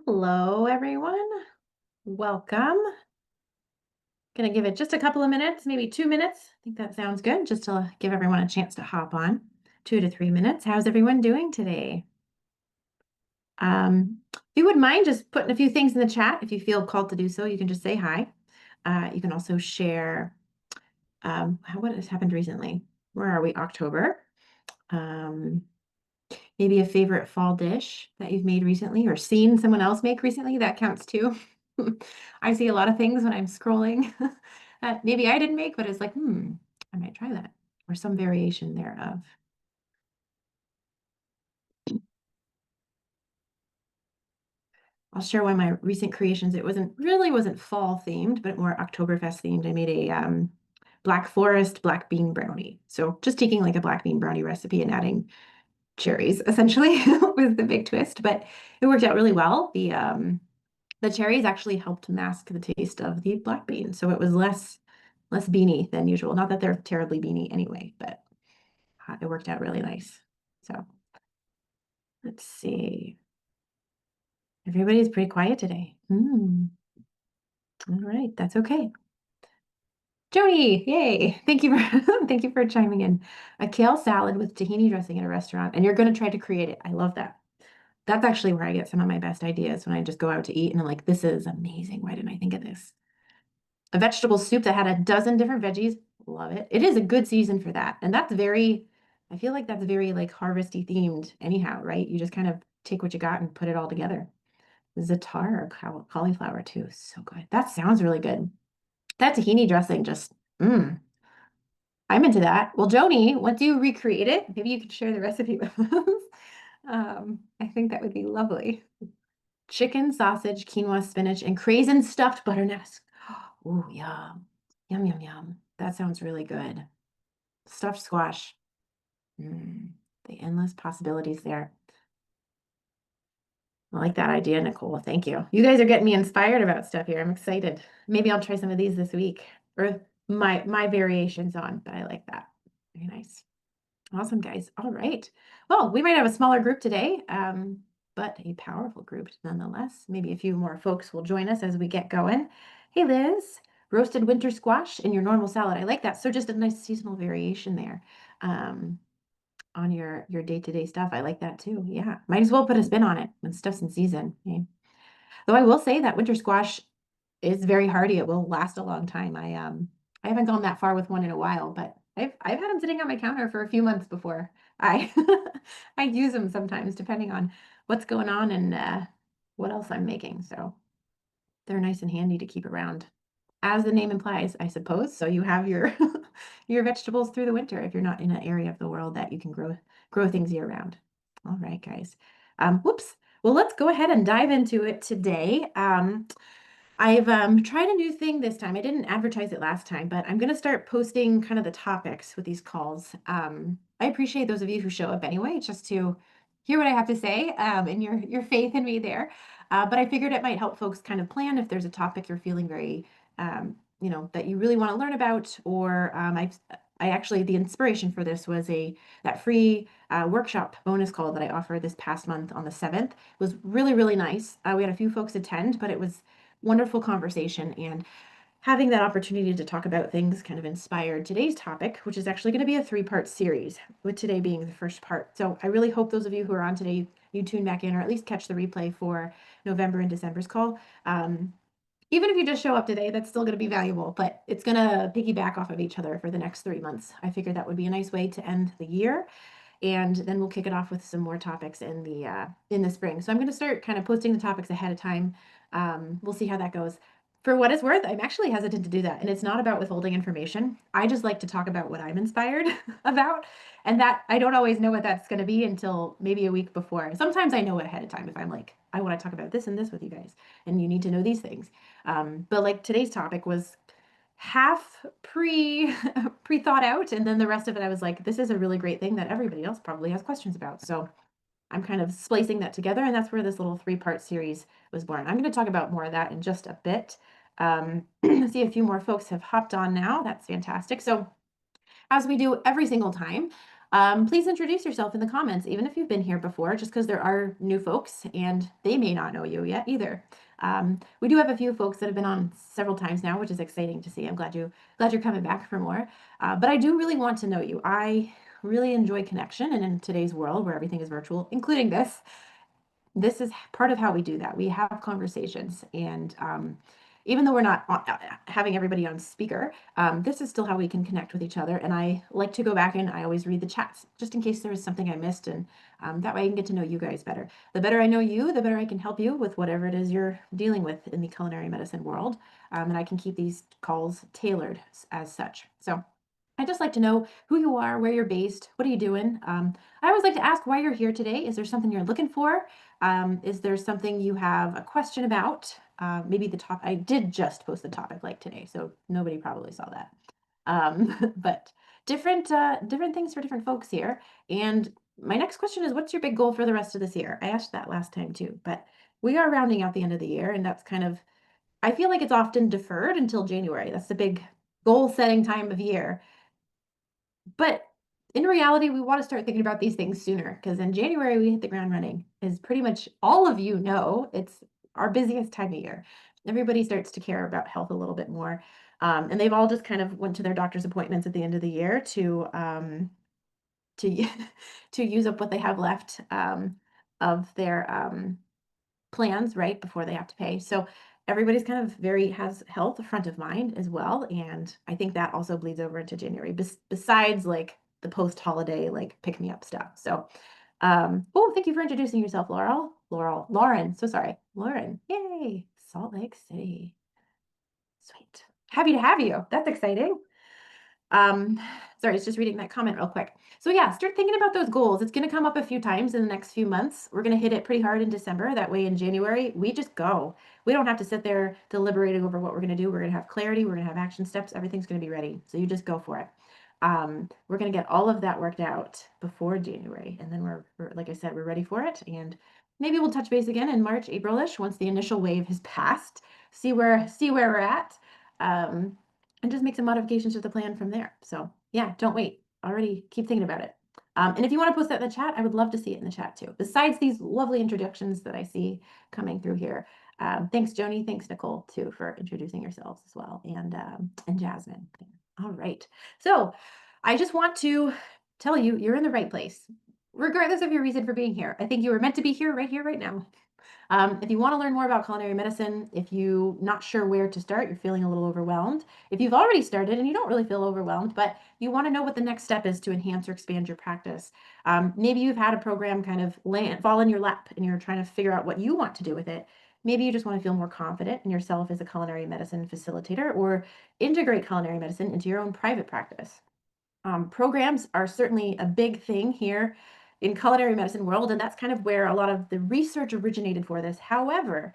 Hello, everyone. Welcome. Gonna give it just a couple of minutes, maybe 2 minutes. I think that sounds good, just to give everyone a chance to hop on. 2 to 3 minutes. How's everyone doing today? If you wouldn't mind just putting a few things in the chat, if you feel called to do so, you can just say hi. You can also share what has happened recently. Where are we? October. Um, Maybe a favorite fall dish that you've made recently or seen someone else make recently. That counts too. I see a lot of things when I'm scrolling that maybe I didn't make, but it's like, I might try that or some variation thereof. I'll share one of my recent creations. It wasn't fall themed, but more Oktoberfest themed. I made a Black Forest black bean brownie. So just taking like a black bean brownie recipe and adding cherries essentially was the big twist, but it worked out really well. The cherries actually helped mask the taste of the black bean, so it was less beany than usual. Not that they're terribly beany anyway, but it worked out really nice. So let's see. Everybody's pretty quiet today. All right, that's okay. Joni, yay! Thank you for thank you for chiming in. A kale salad with tahini dressing in a restaurant, and you're going to try to create it. I love that. That's actually where I get some of my best ideas when I just go out to eat and I'm like, this is amazing. Why didn't I think of this? A vegetable soup that had a dozen different veggies. Love it. It is a good season for that. And I feel like that's very like harvesty themed anyhow, right? You just kind of take what you got and put it all together. Za'atar or cauliflower too. So good. That sounds really good. That tahini dressing just, I'm into that. Well, Joni, once you recreate it, maybe you could share the recipe with us. I think that would be lovely. Chicken, sausage, quinoa, spinach, and craisin stuffed butternut. Oh, yum. Yum, yum, yum. That sounds really good. Stuffed squash. Mm, the endless possibilities there. I like that idea, Nicole. Thank you. You guys are getting me inspired about stuff here. I'm excited. Maybe I'll try some of these this week or my variations on, but I like that. Very nice. Awesome, guys. All right. Well, we might have a smaller group today, but a powerful group nonetheless. Maybe a few more folks will join us as we get going. Hey, Liz, roasted winter squash in your normal salad. I like that. So just a nice seasonal variation there um, on your day-to-day stuff. I like that too. Yeah, might as well put a spin on it when stuff's in season. Okay? Though I will say that winter squash is very hardy. It will last a long time. I haven't gone that far with one in a while, but I've had them sitting on my counter for a few months before I I use them sometimes depending on what's going on and what else I'm making. So they're nice and handy to keep around, as the name implies, I suppose. So you have your your vegetables through the winter if you're not in an area of the world that you can grow things year round. All right, guys. Whoops. Well, let's go ahead and dive into it today. I've tried a new thing this time. I didn't advertise it last time, but I'm going to start posting kind of the topics with these calls. I appreciate those of you who show up anyway, just to hear what I have to say and your faith in me there. But I figured it might help folks kind of plan if there's a topic you're feeling very, that you really want to learn about, or I actually the inspiration for this was that free workshop bonus call that I offered this past month on the 7th. It was really, really nice. We had a few folks attend, but it was wonderful conversation, and having that opportunity to talk about things kind of inspired today's topic, which is actually going to be a 3-part series, with today being the first part. So I really hope those of you who are on today, you tune back in or at least catch the replay for November and December's call. Even if you just show up today, that's still going to be valuable, but it's going to piggyback off of each other for the next 3 months. I figured that would be a nice way to end the year, and then we'll kick it off with some more topics in the spring. So I'm going to start kind of posting the topics ahead of time. We'll see how that goes. For what it's worth, I'm actually hesitant to do that, and it's not about withholding information. I just like to talk about what I'm inspired about, and that I don't always know what that's going to be until maybe a week before. Sometimes I know it ahead of time if I'm like, I want to talk about this and this with you guys, and you need to know these things. But like today's topic was half pre thought out, and then the rest of it I was like, this is a really great thing that everybody else probably has questions about. So I'm kind of splicing that together, and that's where this little 3-part series was born. I'm going to talk about more of that in just a bit. See, a few more folks have hopped on now. That's fantastic. So as we do every single time, Please introduce yourself in the comments, even if you've been here before, just because there are new folks and they may not know you yet either. We do have a few folks that have been on several times now, which is exciting to see. I'm glad you're coming back for more. But I do really want to know you. I really enjoy connection, and in today's world where everything is virtual, including this is part of how we do that. We have conversations, and even though we're not having everybody on speaker, this is still how we can connect with each other. And I like to go back and I always read the chats just in case there was something I missed, and that way I can get to know you guys better. The better I know you, the better I can help you with whatever it is you're dealing with in the culinary medicine world, and I can keep these calls tailored as such. So I just like to know who you are, where you're based, what are you doing? I always like to ask why you're here today. Is there something you're looking for? Is there something you have a question about? Maybe the top. I did just post the topic like today, so nobody probably saw that. But different things for different folks here. And my next question is, what's your big goal for the rest of this year? I asked that last time too, but we are rounding out the end of the year, and that's kind of, I feel like it's often deferred until January. That's the big goal setting time of year. But in reality, we want to start thinking about these things sooner because in January we hit the ground running. As pretty much all of you know, it's our busiest time of year. Everybody starts to care about health a little bit more, and they've all just kind of went to their doctor's appointments at the end of the year to to use up what they have left of their plans right before they have to pay. So everybody's kind of very has health front of mind as well, and I think that also bleeds over into January. Besides like the post holiday like pick me up stuff. So oh, thank you for introducing yourself, Lauren. So sorry, Lauren. Yay, Salt Lake City. Sweet. Happy to have you. That's exciting. Um, sorry, it's just reading that comment real quick. So yeah, start thinking about those goals. It's going to come up a few times in the next few months. We're going to hit it pretty hard in December. That way in January, we just go. We don't have to sit there deliberating over what we're going to do. We're going to have clarity. We're going to have action steps. Everything's going to be ready. So you just go for it. We're going to get all of that worked out before January. And then we're, like I said, we're ready for it. And maybe we'll touch base again in March, April-ish, once the initial wave has passed, see where we're at. And just make some modifications to the plan from there. So yeah, don't wait. Already keep thinking about it. And if you want to post that in the chat, I would love to see it in the chat too. Besides these lovely introductions that I see coming through here. Thanks, Joni. Thanks, Nicole, too, for introducing yourselves as well. And Jasmine. All right. So I just want to tell you, you're in the right place, regardless of your reason for being here. I think you were meant to be here, right now. If you want to learn more about culinary medicine, if you're not sure where to start, you're feeling a little overwhelmed. If you've already started and you don't really feel overwhelmed, but you want to know what the next step is to enhance or expand your practice. Maybe you've had a program kind of fall in your lap and you're trying to figure out what you want to do with it. Maybe you just want to feel more confident in yourself as a culinary medicine facilitator or integrate culinary medicine into your own private practice. Programs are certainly a big thing here in culinary medicine world, and that's kind of where a lot of the research originated for this. However,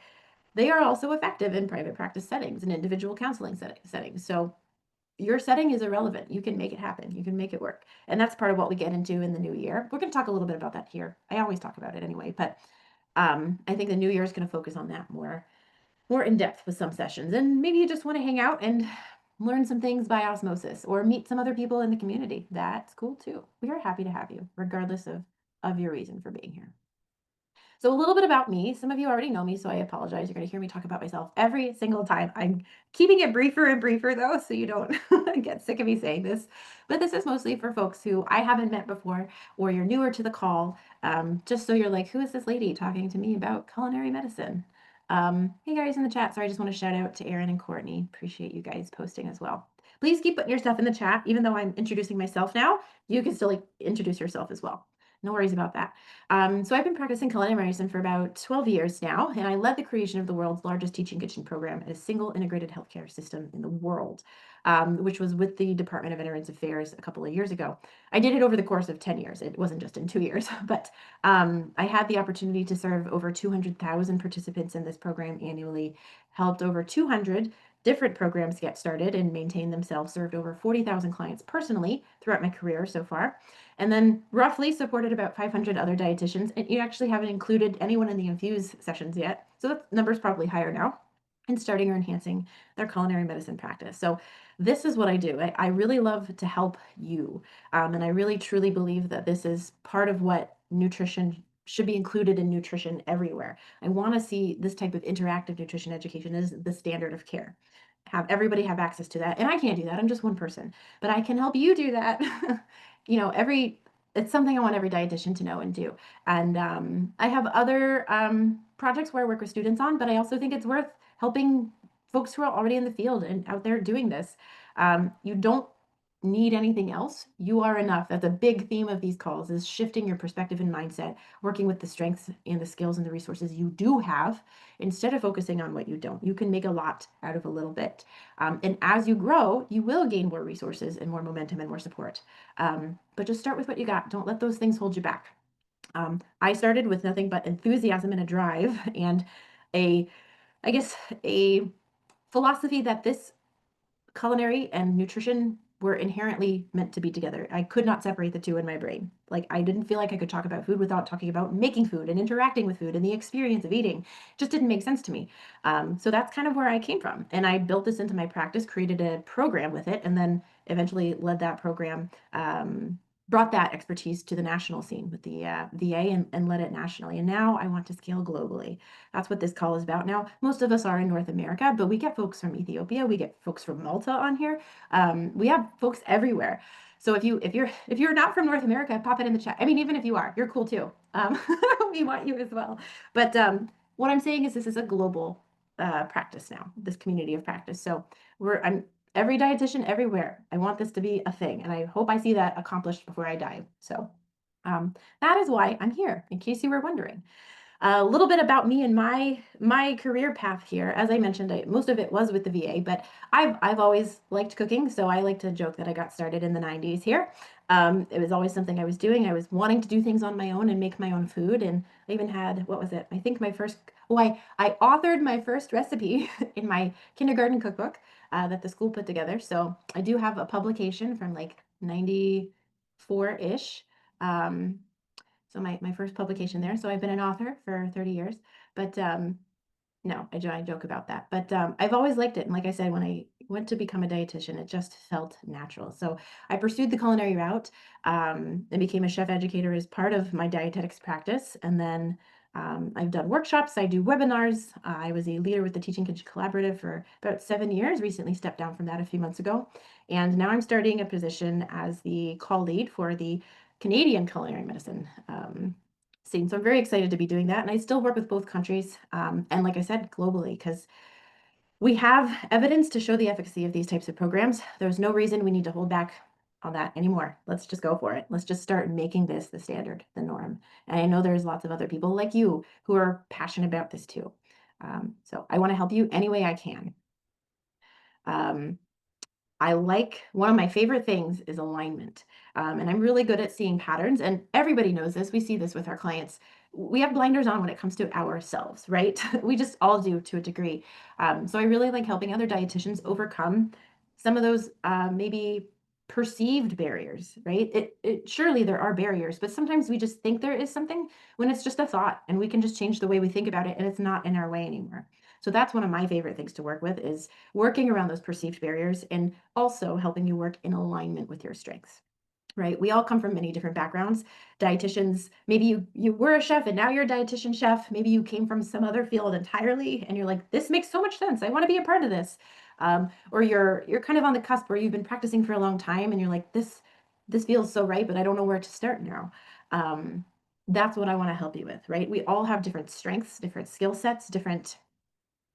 they are also effective in private practice settings and individual counseling settings. So your setting is irrelevant. You can make it happen. You can make it work. And that's part of what we get into in the new year. We're going to talk a little bit about that here. I always talk about it anyway, but I think the new year is going to focus on that more in depth with some sessions. And maybe you just want to hang out and learn some things by osmosis or meet some other people in the community. That's cool too. We are happy to have you, regardless of your reason for being here. So a little bit about me. Some of you already know me, so I apologize. You're going to hear me talk about myself every single time. I'm keeping it briefer and briefer though, so you don't get sick of me saying this. But this is mostly for folks who I haven't met before or you're newer to the call, just so you're like, who is this lady talking to me about culinary medicine? Hey guys in the chat. Sorry, I just want to shout out to Erin and Courtney. Appreciate you guys posting as well. Please keep putting your stuff in the chat. Even though I'm introducing myself now, you can still introduce yourself as well. No worries about that. So I've been practicing culinary medicine for about 12 years now, and I led the creation of the world's largest teaching kitchen program at a single integrated healthcare system in the world, which was with the Department of Veterans Affairs a couple of years ago. I did it over the course of 10 years. It wasn't just in 2 years, but I had the opportunity to serve over 200,000 participants in this program annually, helped over 200 different programs get started and maintain themselves, served over 40,000 clients personally throughout my career so far, and then roughly supported about 500 other dietitians. And you actually haven't included anyone in the INFUSE sessions yet, so that number's probably higher now. and starting or enhancing their culinary medicine practice. So this is what I do. I really love to help you. And I really truly believe that this is part of what nutrition should be included in nutrition everywhere. I want to see this type of interactive nutrition education as the standard of care. Have everybody have access to that. And I can't do that. I'm just one person, but I can help you do that. It's something I want every dietitian to know and do. And I have other projects where I work with students on, but I also think it's worth helping folks who are already in the field and out there doing this. You don't need anything else. You are enough. That's a big theme of these calls, is shifting your perspective and mindset, working with the strengths and the skills and the resources you do have instead of focusing on what you don't. You can make a lot out of a little bit. And as you grow, you will gain more resources and more momentum and more support. But just start with what you got. Don't let those things hold you back. I started with nothing but enthusiasm and a drive and a, I guess, a philosophy that this culinary and nutrition were inherently meant to be together. I could not separate the two in my brain. Like, I didn't feel like I could talk about food without talking about making food and interacting with food and the experience of eating. It just didn't make sense to me. So that's kind of where I came from. And I built this into my practice, created a program with it, and then eventually led that program, brought that expertise to the national scene with the VA and led it nationally. And now I want to scale globally. That's what this call is about. Now, most of us are in North America, but we get folks from Ethiopia, we get folks from Malta on here. We have folks everywhere. So if you're not from North America, pop it in the chat. I mean, even if you are, you're cool too. We want you as well. But what I'm saying is this is a global practice now, this community of practice. So I'm every dietitian everywhere. I want this to be a thing, and I hope I see that accomplished before I die. So that is why I'm here, in case you were wondering. A little bit about me and my career path here. As I mentioned, most of it was with the VA, but I've always liked cooking, so I like to joke that I got started in the 90s here. It was always something I was doing. I was wanting to do things on my own and make my own food, and I even had, what was it? I think my first, oh, I authored my first recipe in my kindergarten cookbook that the school put together. So I do have a publication from like 94-ish. So my first publication there. So I've been an author for 30 years, but no, I joke about that. But I've always liked it. And like I said, when I went to become a dietitian, it just felt natural. So I pursued the culinary route and became a chef educator as part of my dietetics practice. And then I've done workshops. I do webinars. I was a leader with the Teaching Kitchen Collaborative for about 7 years, recently stepped down from that a few months ago. And now I'm starting a position as the call lead for the Canadian culinary medicine scene. So I'm very excited to be doing that. And I still work with both countries. And like I said, globally, because we have evidence to show the efficacy of these types of programs. There's no reason we need to hold back on that anymore. Let's just go for it. Let's just start making this the standard, the norm. And I know there's lots of other people like you who are passionate about this too. So I want to help you any way I can. One of my favorite things is alignment. And I'm really good at seeing patterns, and everybody knows this. We see this with our clients. We have blinders on when it comes to ourselves, right? We just all do to a degree. So I really like helping other dietitians overcome some of those maybe perceived barriers, right? Surely there are barriers, but sometimes we just think there is something when it's just a thought, and we can just change the way we think about it, and it's not in our way anymore. So that's one of my favorite things to work with, is working around those perceived barriers and also helping you work in alignment with your strengths. Right? We all come from many different backgrounds. Dietitians, maybe you were a chef and now you're a dietitian chef. Maybe you came from some other field entirely and you're like, this makes so much sense. I want to be a part of this. Or you're kind of on the cusp where you've been practicing for a long time and you're like, this feels so right, but I don't know where to start now. That's what I want to help you with, right? We all have different strengths, different skill sets, different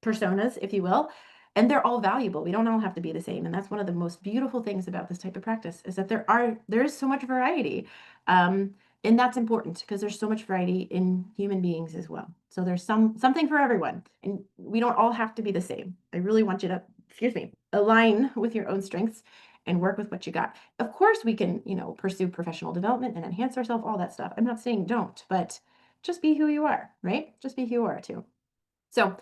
personas, if you will, and they're all valuable. We don't all have to be the same. And that's one of the most beautiful things about this type of practice, is that there is so much variety. And that's important because there's so much variety in human beings as well. So there's something for everyone, and we don't all have to be the same. I really want you to, align with your own strengths and work with what you got. Of course, we can, pursue professional development and enhance ourselves, all that stuff. I'm not saying don't, but just be who you are, right? Just be who you are too. So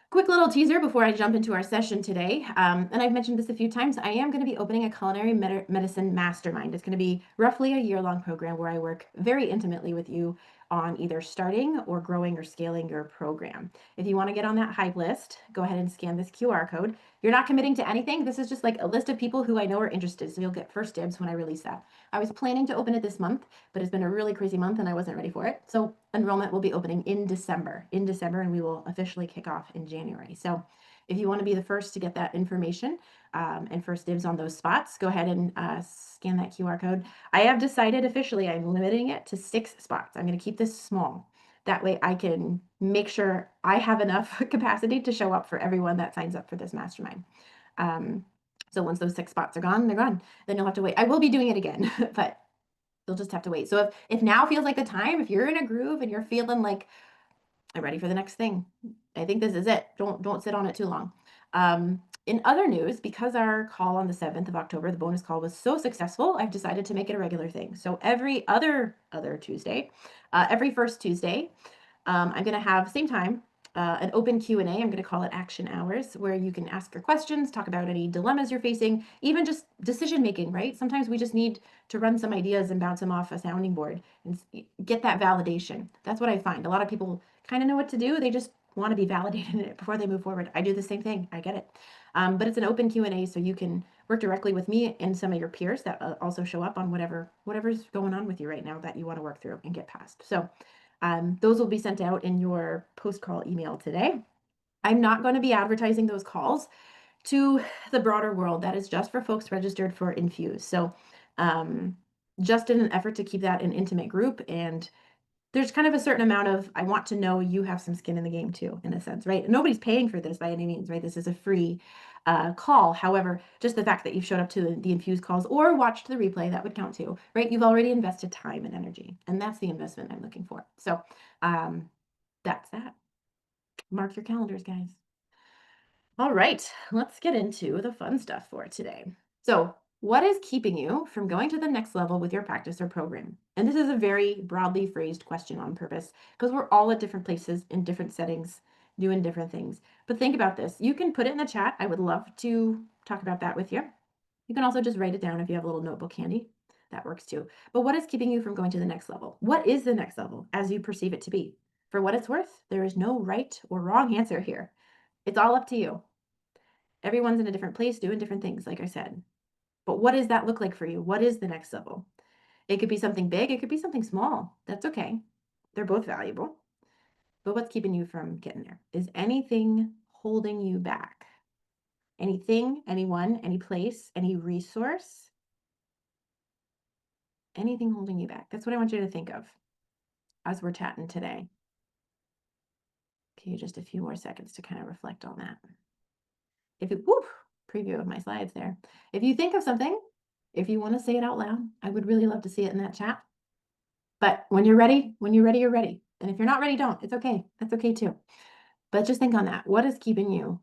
quick little teaser before I jump into our session today. And I've mentioned this a few times. I am going to be opening a culinary medicine mastermind. It's going to be roughly a year-long program where I work very intimately with you on either starting or growing or scaling your program. If you want to get on that hype list, go ahead and scan this QR code. You're not committing to anything. This is just like a list of people who I know are interested. So you'll get first dibs when I release that. I was planning to open it this month, but it's been a really crazy month and I wasn't ready for it. So enrollment will be opening in December, and we will officially kick off in January. So if you want to be the first to get that information and first dibs on those spots, go ahead and scan that QR code. I have decided officially I'm limiting it to 6 spots. I'm going to keep this small. That way I can make sure I have enough capacity to show up for everyone that signs up for this mastermind. So once those 6 spots are gone, they're gone. Then you'll have to wait. I will be doing it again, but you'll just have to wait. So if now feels like the time, if you're in a groove and you're feeling like I'm ready for the next thing, I think this is it. Don't sit on it too long. In other news, because our call on the 7th of October, the bonus call was so successful, I've decided to make it a regular thing. So every other Tuesday, every first Tuesday, I'm going to have same time an open Q&A. I'm going to call it Action Hours, where you can ask your questions, talk about any dilemmas you're facing, even just decision making, right? Sometimes we just need to run some ideas and bounce them off a sounding board and get that validation. That's what I find. A lot of people kind of know what to do. They just want to be validated in it before they move forward. I do the same thing. I get it. But it's an open Q&A, so you can work directly with me and some of your peers that also show up on whatever's going on with you right now that you want to work through and get past. So those will be sent out in your post-call email today. I'm not going to be advertising those calls to the broader world. That is just for folks registered for Infuse. So just in an effort to keep that an intimate group, and there's kind of a certain amount of, I want to know you have some skin in the game too, in a sense, right? Nobody's paying for this by any means, right? This is a free call. However, just the fact that you've showed up to the Infuse calls or watched the replay, that would count too, right? You've already invested time and energy, and that's the investment I'm looking for. So that's that. Mark your calendars, guys. All right, let's get into the fun stuff for today. So, what is keeping you from going to the next level with your practice or program? And this is a very broadly phrased question on purpose because we're all at different places in different settings, doing different things. But think about this. You can put it in the chat. I would love to talk about that with you. You can also just write it down if you have a little notebook handy. That works too. But what is keeping you from going to the next level? What is the next level as you perceive it to be? For what it's worth, there is no right or wrong answer here. It's all up to you. Everyone's in a different place doing different things, like I said. But what does that look like for you? What is the next level? It could be something big, it could be something small. That's okay. They're both valuable. But what's keeping you from getting there? Is anything holding you back? Anything, anyone, any place, any resource? Anything holding you back? That's what I want you to think of as we're chatting today. Okay, just a few more seconds to kind of reflect on that. If you, preview of my slides there. If you think of something, if you want to say it out loud, I would really love to see it in that chat. But when you're ready, you're ready. And if you're not ready, don't. It's okay. That's okay too. But just think on that. What is keeping you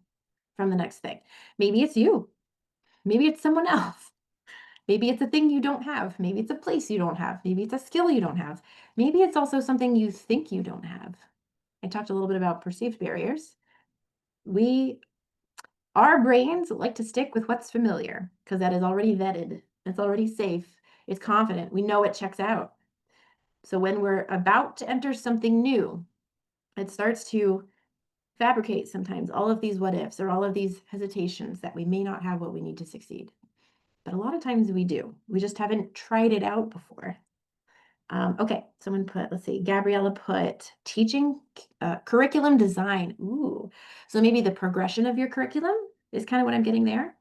from the next thing? Maybe it's you. Maybe it's someone else. Maybe it's a thing you don't have. Maybe it's a place you don't have. Maybe it's a skill you don't have. Maybe it's also something you think you don't have. I talked a little bit about perceived barriers. Our brains like to stick with what's familiar because that is already vetted. It's already safe. It's confident. We know it checks out. So when we're about to enter something new, it starts to fabricate sometimes all of these what ifs or all of these hesitations that we may not have what we need to succeed. But a lot of times we do. We just haven't tried it out before. Okay, someone put, let's see, Gabriella put teaching curriculum design. Ooh, so maybe the progression of your curriculum is kind of what I'm getting there.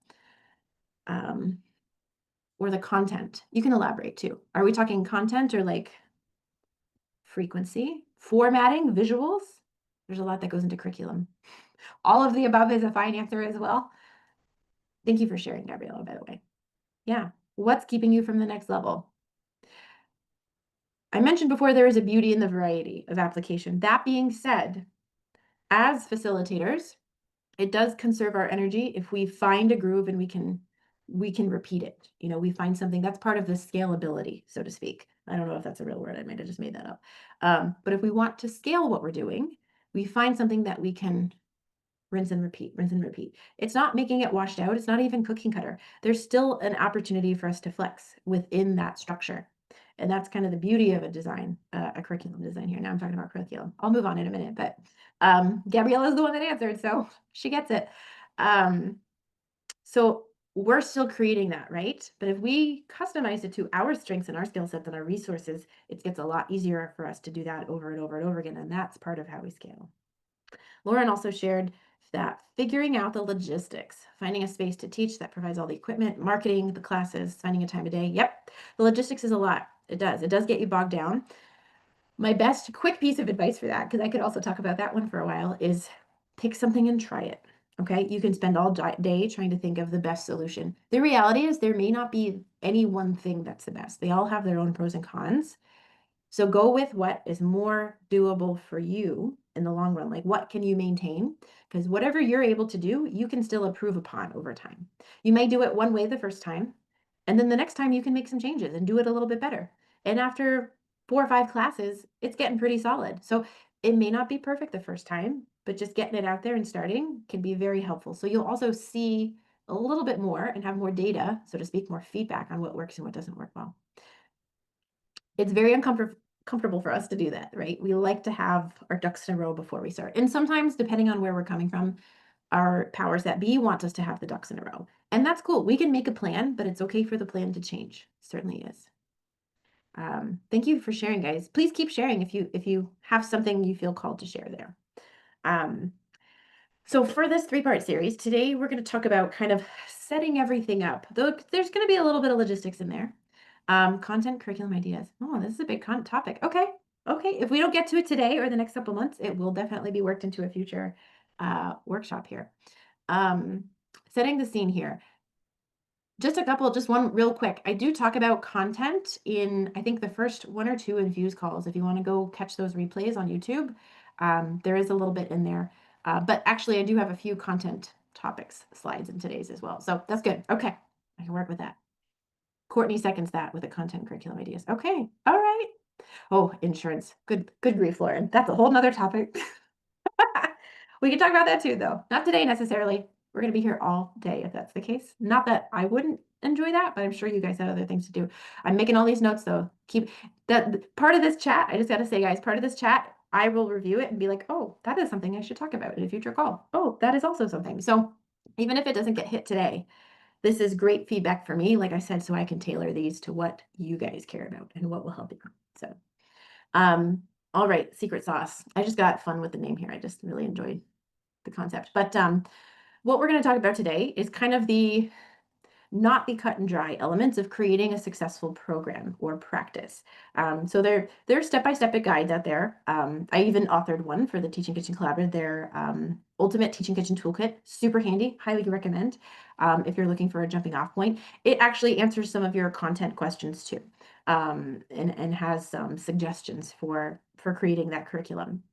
Or the content. You can elaborate too. Are we talking content or like frequency, formatting, visuals? There's a lot that goes into curriculum. All of the above is a fine answer as well. Thank you for sharing, Gabriella, by the way. Yeah. What's keeping you from the next level? I mentioned before there is a beauty in the variety of application. That being said, as facilitators, it does conserve our energy if we find a groove and we can repeat it. You know, we find something that's part of the scalability, so to speak. I don't know if that's a real word. I might have just made that up. But if we want to scale what we're doing, we find something that we can rinse and repeat, rinse and repeat. It's not making it washed out. It's not even cookie cutter. There's still an opportunity for us to flex within that structure. And that's kind of the beauty of a design, a curriculum design here. Now I'm talking about curriculum. I'll move on in a minute, but Gabriella is the one that answered, so she gets it. So we're still creating that, right? But if we customize it to our strengths and our skill sets and our resources, it gets a lot easier for us to do that over and over and over again. And that's part of how we scale. Lauren also shared that figuring out the logistics, finding a space to teach that provides all the equipment, marketing, the classes, finding a time of day. Yep, the logistics is a lot. It does. It does get you bogged down. My best quick piece of advice for that, because I could also talk about that one for a while, is pick something and try it. Okay, you can spend all day trying to think of the best solution. The reality is there may not be any one thing that's the best. They all have their own pros and cons. So go with what is more doable for you in the long run. Like, what can you maintain? Because whatever you're able to do, you can still improve upon over time. You may do it one way the first time, and then the next time you can make some changes and do it a little bit better. And after 4 or 5 classes, it's getting pretty solid. So it may not be perfect the first time, but just getting it out there and starting can be very helpful. So you'll also see a little bit more and have more data, so to speak, more feedback on what works and what doesn't work well. It's very comfortable for us to do that, right? We like to have our ducks in a row before we start. And sometimes, depending on where we're coming from, our powers that be want us to have the ducks in a row. And that's cool. We can make a plan, but it's okay for the plan to change. It certainly is. Thank you for sharing, guys. Please keep sharing if you have something you feel called to share there. Um, so for this 3-part series, today we're going to talk about kind of setting everything up. Though there's going to be a little bit of logistics in there. Content, curriculum ideas. Oh, this is a big topic. Okay. Okay. If we don't get to it today or the next couple months, it will definitely be worked into a future workshop here. Setting the scene here. Just one real quick. I do talk about content in, I think, the first 1 or 2 Infuse calls. If you want to go catch those replays on YouTube, there is a little bit in there. But actually, I do have a few content topics slides in today's as well. So that's good. Okay. I can work with that. Courtney seconds that with the content curriculum ideas. Okay. All right. Oh, insurance. Good grief, Lauren. That's a whole nother topic. We can talk about that too, though. Not today necessarily. We're going to be here all day if that's the case. Not that I wouldn't enjoy that, but I'm sure you guys have other things to do. I'm making all these notes though. Keep that part of this chat. I just got to say, guys, part of this chat, I will review it and be like, oh, that is something I should talk about in a future call. Oh, that is also something. So even if it doesn't get hit today, this is great feedback for me, like I said, so I can tailor these to what you guys care about and what will help you. So, all right, secret sauce. I just got fun with the name here. I just really enjoyed the concept. But what we're going to talk about today is kind of not the cut and dry elements of creating a successful program or practice. So there's step-by-step guides out there. I even authored one for the Teaching Kitchen Collaborative, their Ultimate Teaching Kitchen Toolkit. Super handy, highly recommend if you're looking for a jumping off point. It actually answers some of your content questions too, and has some suggestions for creating that curriculum.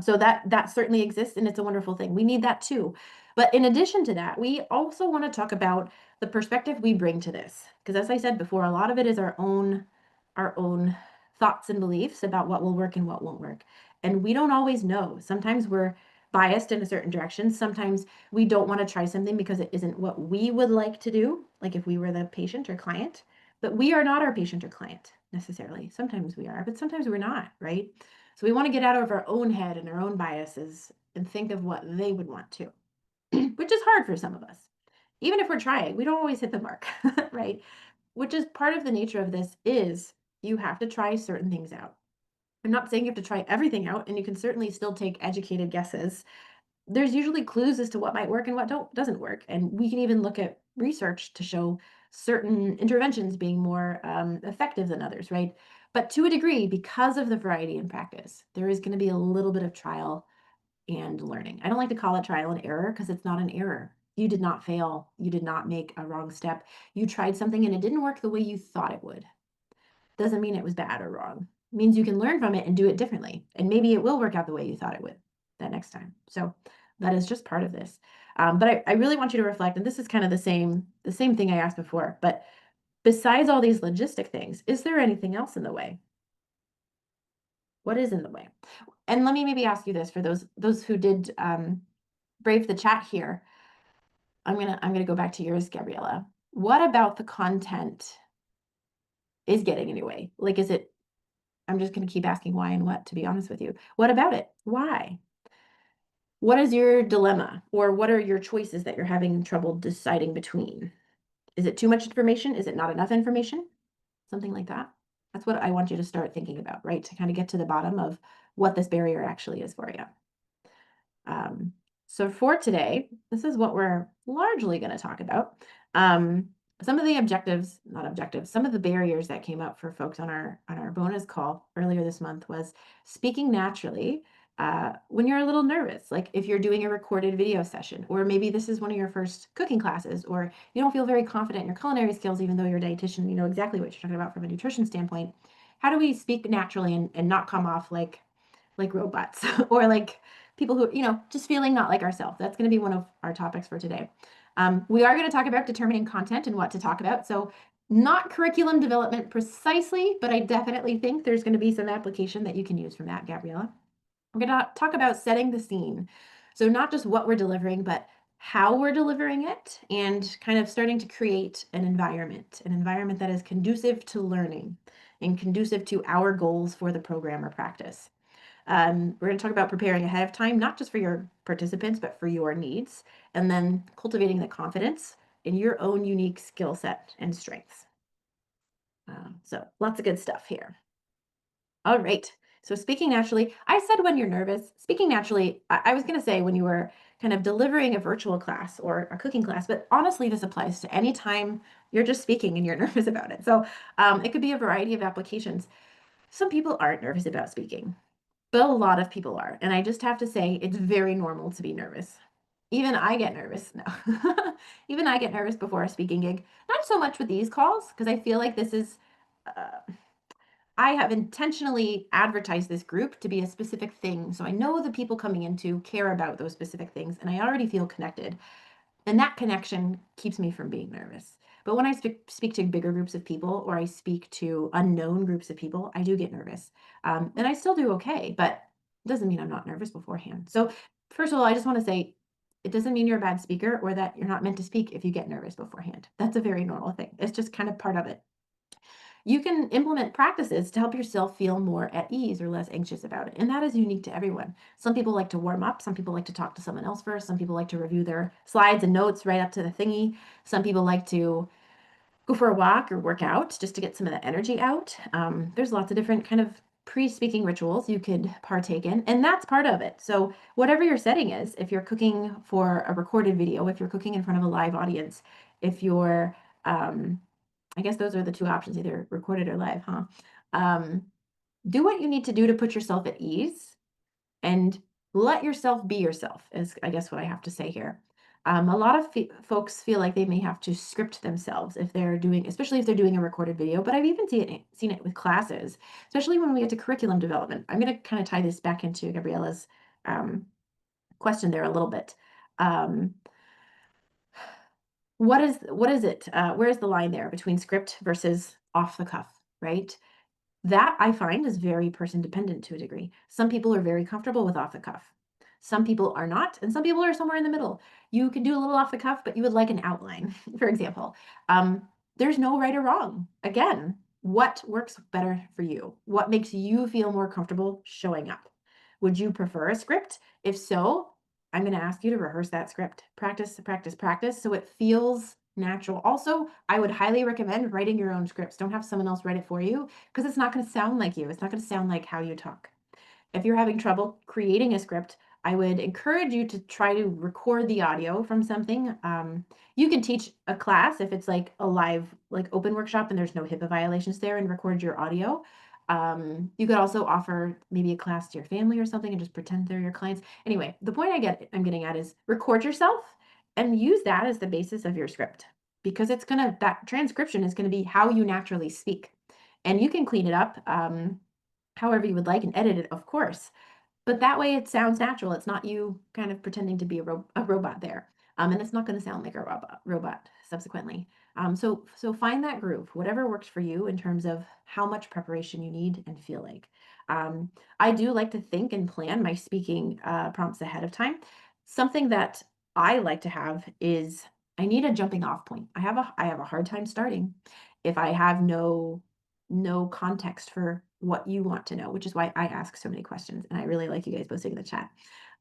So that certainly exists, and it's a wonderful thing. We need that too. But in addition to that, we also want to talk about the perspective we bring to this. Because as I said before, a lot of it is our own thoughts and beliefs about what will work and what won't work. And we don't always know. Sometimes we're biased in a certain direction. Sometimes we don't want to try something because it isn't what we would like to do, like if we were the patient or client. But we are not our patient or client necessarily. Sometimes we are, but sometimes we're not, right? So we want to get out of our own head and our own biases and think of what they would want to, which is hard for some of us. Even if we're trying, we don't always hit the mark, right? Which is part of the nature of this is you have to try certain things out. I'm not saying you have to try everything out, and you can certainly still take educated guesses. There's usually clues as to what might work and what doesn't work. And we can even look at research to show certain interventions being more effective than others, right? But to a degree, because of the variety in practice, there is going to be a little bit of trial and learning. I don't like to call it trial and error because it's not an error. You did not fail. You did not make a wrong step. You tried something and it didn't work the way you thought it would. Doesn't mean it was bad or wrong. It means you can learn from it and do it differently. And maybe it will work out the way you thought it would that next time. So that is just part of this. But I really want you to reflect, and this is kind of the same thing I asked before, but besides all these logistic things, is there anything else in the way? What is in the way? And let me maybe ask you this for those who did brave the chat here. I'm gonna go back to yours, Gabriella. What about the content is getting in your way? Like, is it, I'm just going to keep asking why and what, to be honest with you. What about it? Why? What is your dilemma? Or what are your choices that you're having trouble deciding between? Is it too much information? Is it not enough information? Something like that. That's what I want you to start thinking about, right? To kind of get to the bottom of what this barrier actually is for you. Um, so for today, this is what we're largely going to talk about. Some of the objectives, not objectives, some of the barriers that came up for folks on our bonus call earlier this month was speaking naturally when you're a little nervous, like if you're doing a recorded video session, or maybe this is one of your first cooking classes, or you don't feel very confident in your culinary skills, even though you're a dietitian, you know exactly what you're talking about from a nutrition standpoint. How do we speak naturally and not come off like robots or like people who, just feeling not like ourselves? That's going to be one of our topics for today. We are going to talk about determining content and what to talk about. So not curriculum development precisely, but I definitely think there's going to be some application that you can use from that, Gabriella. We're going to talk about setting the scene. So not just what we're delivering, but how we're delivering it, and kind of starting to create an environment that is conducive to learning and conducive to our goals for the program or practice. We're going to talk about preparing ahead of time, not just for your participants, but for your needs, and then cultivating the confidence in your own unique skill set and strengths. So lots of good stuff here. All right. So speaking naturally, I said when you're nervous, speaking naturally, I was going to say when you were kind of delivering a virtual class or a cooking class, but honestly, this applies to any time you're just speaking and you're nervous about it. So it could be a variety of applications. Some people aren't nervous about speaking, but a lot of people are. And I just have to say, it's very normal to be nervous. Even I get nervous. No, even I get nervous before a speaking gig. Not so much with these calls, because I feel like this is, I have intentionally advertised this group to be a specific thing. So I know the people coming in to care about those specific things, and I already feel connected. And that connection keeps me from being nervous. But when I speak to bigger groups of people, or I speak to unknown groups of people, I do get nervous. And I still do okay, but it doesn't mean I'm not nervous beforehand. So first of all, I just want to say, it doesn't mean you're a bad speaker or that you're not meant to speak if you get nervous beforehand. That's a very normal thing. It's just kind of part of it. You can implement practices to help yourself feel more at ease or less anxious about it. And that is unique to everyone. Some people like to warm up. Some people like to talk to someone else first. Some people like to review their slides and notes right up to the thingy. Some people like to go for a walk or work out just to get some of that energy out. There's lots of different kind of pre-speaking rituals you could partake in, and that's part of it. So whatever your setting is, if you're cooking for a recorded video, if you're cooking in front of a live audience, if you're I guess those are the two options, either recorded or live, huh? Um, do what you need to do to put yourself at ease and let yourself be yourself, is I guess what I have to say here. A lot of folks feel like they may have to script themselves if they're doing, especially if they're doing a recorded video, but I've even seen it with classes, especially when we get to curriculum development. I'm going to kind of tie this back into Gabriella's um, question there a little bit. Um, what is it? Where's the line there between script versus off the cuff, right? That I find is very person dependent to a degree. Some people are very comfortable with off the cuff. Some people are not, and some people are somewhere in the middle. You can do a little off the cuff, but you would like an outline, for example. Um, there's no right or wrong. Again, what works better for you? What makes you feel more comfortable showing up? Would you prefer a script? If so, I'm going to ask you to rehearse that script. Practice, practice, practice so it feels natural. Also, I would highly recommend writing your own scripts. Don't have someone else write it for you, because it's not going to sound like you. It's not going to sound like how you talk. If you're having trouble creating a script, I would encourage you to try to record the audio from something. You can teach a class if it's like a live, like open workshop and there's no HIPAA violations there, and record your audio. You could also offer maybe a class to your family or something and just pretend they're your clients. Anyway, the point I'm getting at is record yourself and use that as the basis of your script, because that transcription is gonna be how you naturally speak. And you can clean it up however you would like and edit it, of course. But that way it sounds natural. It's not you kind of pretending to be a robot there. And it's not going to sound like a robot subsequently. So find that groove, whatever works for you in terms of how much preparation you need and feel like. I do like to think and plan my speaking prompts ahead of time. Something that I like to have is I need a jumping off point. I have a hard time starting if I have no no context for what you want to know, which is why I ask so many questions. And I really like you guys posting in the chat.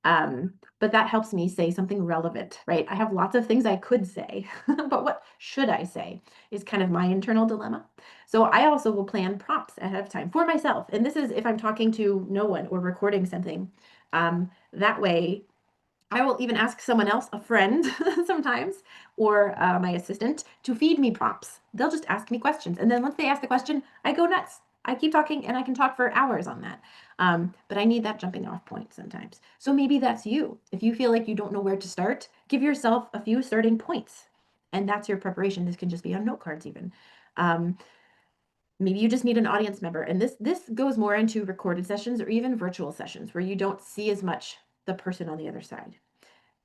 But that helps me say something relevant, right? I have lots of things I could say, but what should I say is kind of my internal dilemma. So I also will plan prompts ahead of time for myself. And this is if I'm talking to no one or recording something. That way I will even ask someone else, a friend sometimes, or my assistant, to feed me prompts. They'll just ask me questions. And then once they ask the question, I go nuts. I keep talking and I can talk for hours on that. But I need that jumping off point sometimes. So maybe that's you. If you feel like you don't know where to start, give yourself a few starting points. And that's your preparation. This can just be on note cards even. Um, Maybe you just need an audience member. And this goes more into recorded sessions or even virtual sessions where you don't see as much the person on the other side.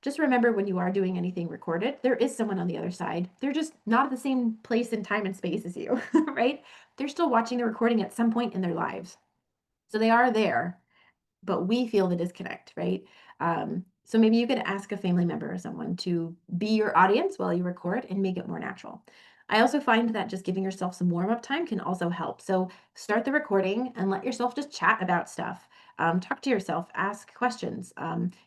Just remember when you are doing anything recorded, there is someone on the other side. They're just not at the same place in time and space as you, right? They're still watching the recording at some point in their lives. So they are there, but we feel the disconnect, right? So maybe you could ask a family member or someone to be your audience while you record and make it more natural. I also find that just giving yourself some warm up time can also help. So start the recording and let yourself just chat about stuff. Talk to yourself, ask questions.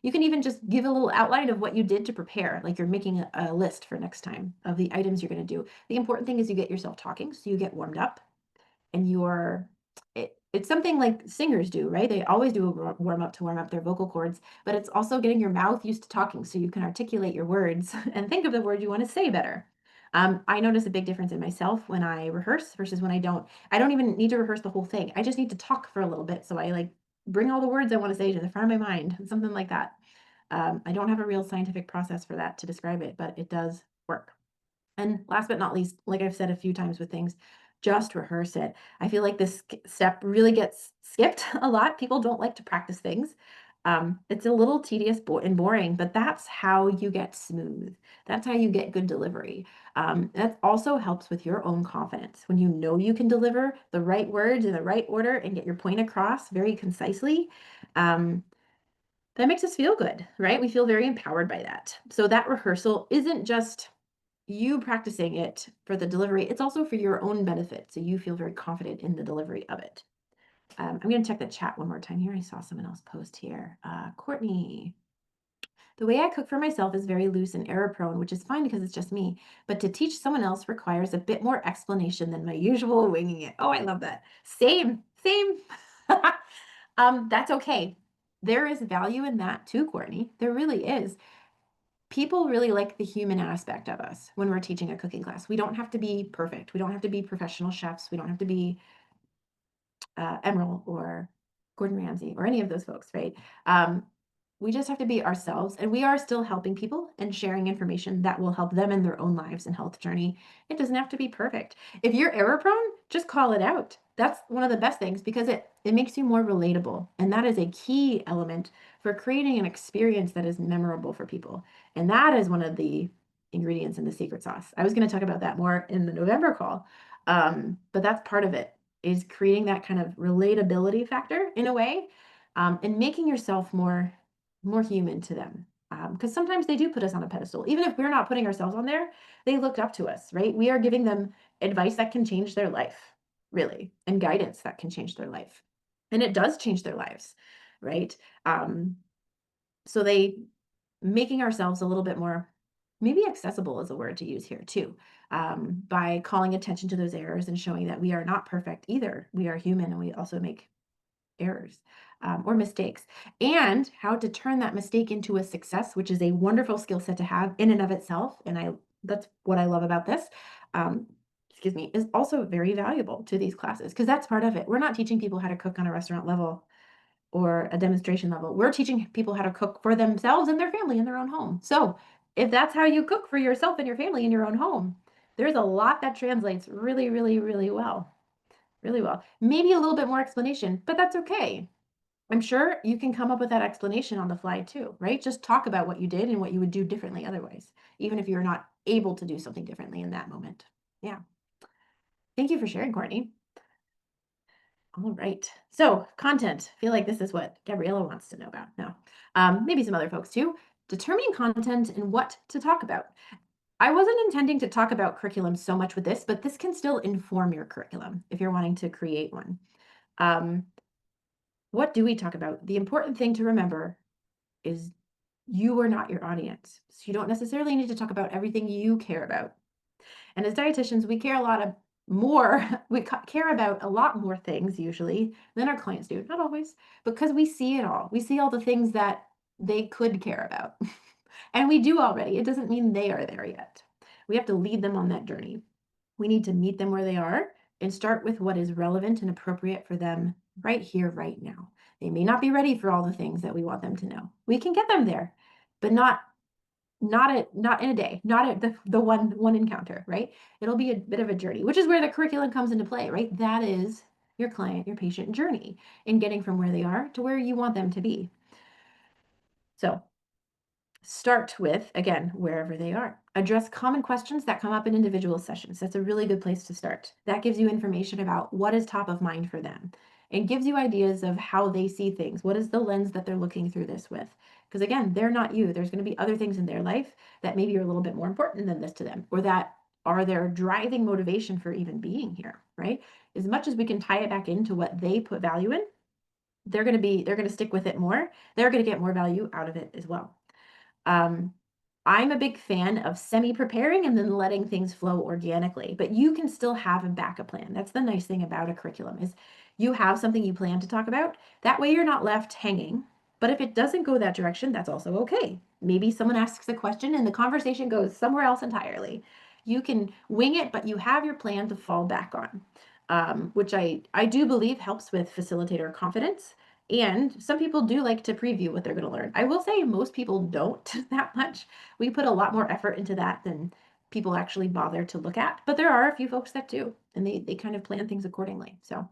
You can even just give a little outline of what you did to prepare, like you're making a list for next time of the items you're going to do. The important thing is you get yourself talking, so you get warmed up and it's something like singers do, right? They always do a warm up to warm up their vocal cords, but it's also getting your mouth used to talking so you can articulate your words and think of the word you want to say better. I notice a big difference in myself when I rehearse versus when I don't. I don't even need to rehearse the whole thing. I just need to talk for a little bit. So I like bring all the words I want to say to the front of my mind, something like that. I don't have a real scientific process for that to describe it, but it does work. And last but not least, like I've said a few times with things, just rehearse it. I feel like this step really gets skipped a lot. People don't like to practice things. It's a little tedious and boring, but that's how you get smooth. That's how you get good delivery. That also helps with your own confidence. When you know you can deliver the right words in the right order and get your point across very concisely, um, that makes us feel good, right? We feel very empowered by that. So that rehearsal isn't just you practicing it for the delivery, it's also for your own benefit. So you feel very confident in the delivery of it. I'm going to check the chat one more time here. I saw someone else post here. Courtney, the way I cook for myself is very loose and error prone, which is fine because it's just me. But to teach someone else requires a bit more explanation than my usual winging it. Oh, I love that. Same, same. That's okay. There is value in that too, Courtney. There really is. People really like the human aspect of us when we're teaching a cooking class. We don't have to be perfect. We don't have to be professional chefs. We don't have to be Emerald or Gordon Ramsay or any of those folks, right? We just have to be ourselves, and we are still helping people and sharing information that will help them in their own lives and health journey. It doesn't have to be perfect. If you're error prone, just call it out. That's one of the best things because it makes you more relatable, and that is a key element for creating an experience that is memorable for people. And that is one of the ingredients in the secret sauce. I was going to talk about that more in the November call, but that's part of it is creating that kind of relatability factor in a way, and making yourself more human to them. Because sometimes they do put us on a pedestal. Even if we're not putting ourselves on there, they look up to us, right? We are giving them advice that can change their life, really, and guidance that can change their life. And it does change their lives, right? So they making ourselves a little bit more maybe accessible is a word to use here too, by calling attention to those errors and showing that we are not perfect either. We are human and we also make errors, or mistakes, and how to turn that mistake into a success, which is a wonderful skill set to have in and of itself. And that's what I love about this. Excuse me, is also very valuable to these classes because that's part of it. We're not teaching people how to cook on a restaurant level or a demonstration level. We're teaching people how to cook for themselves and their family in their own home. So if that's how you cook for yourself and your family in your own home, there's a lot that translates really, really, really well. Really well. Maybe a little bit more explanation, but that's okay. I'm sure you can come up with that explanation on the fly too, right? Just talk about what you did and what you would do differently otherwise, even if you're not able to do something differently in that moment. Yeah. Thank you for sharing, Courtney. All right. So content. I feel like this is what Gabriella wants to know about. No, maybe some other folks too. Determining content and what to talk about. I wasn't intending to talk about curriculum so much with this, but this can still inform your curriculum if you're wanting to create one. Um, what do we talk about? The important thing to remember is you are not your audience. So you don't necessarily need to talk about everything you care about. And as dietitians, we care a lot of more, care about a lot more things usually than our clients do. Not always, because we see it all. We see all the things that they could care about. And we do already. It doesn't mean they are there yet. We have to lead them on that journey. We need to meet them where they are and start with what is relevant and appropriate for them right here, right now. They may not be ready for all the things that we want them to know. We can get them there, but not in a day, not at the one encounter, right? It'll be a bit of a journey, which is where the curriculum comes into play, right? That is your client, your patient journey in getting from where they are to where you want them to be. So start with, again, wherever they are. Address common questions that come up in individual sessions. That's a really good place to start. That gives you information about what is top of mind for them and gives you ideas of how they see things. What is the lens that they're looking through this with? Because again, they're not you. There's going to be other things in their life that maybe are a little bit more important than this to them, or that are their driving motivation for even being here, right? As much as we can tie it back into what they put value in, they're going to stick with it more. They're going to get more value out of it as well. Um, I'm a big fan of semi-preparing and then letting things flow organically, but you can still have a backup plan. That's the nice thing about a curriculum is you have something you plan to talk about. That way you're not left hanging. But if it doesn't go that direction, that's also okay. Maybe someone asks a question and the conversation goes somewhere else entirely. You can wing it, but you have your plan to fall back on, which I do believe helps with facilitator confidence. And some people do like to preview what they're going to learn. I will say most people don't that much. We put a lot more effort into that than people actually bother to look at. But there are a few folks that do, and they kind of plan things accordingly. So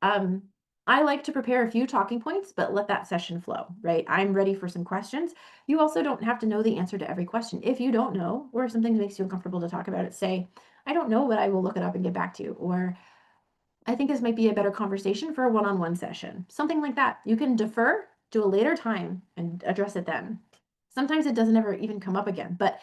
um, I like to prepare a few talking points, but let that session flow, right? I'm ready for some questions. You also don't have to know the answer to every question. If you don't know, or if something makes you uncomfortable to talk about it, say, I don't know, but I will look it up and get back to you. Or I think this might be a better conversation for a one-on-one session. Something like that. You can defer to a later time and address it then. Sometimes it doesn't ever even come up again, but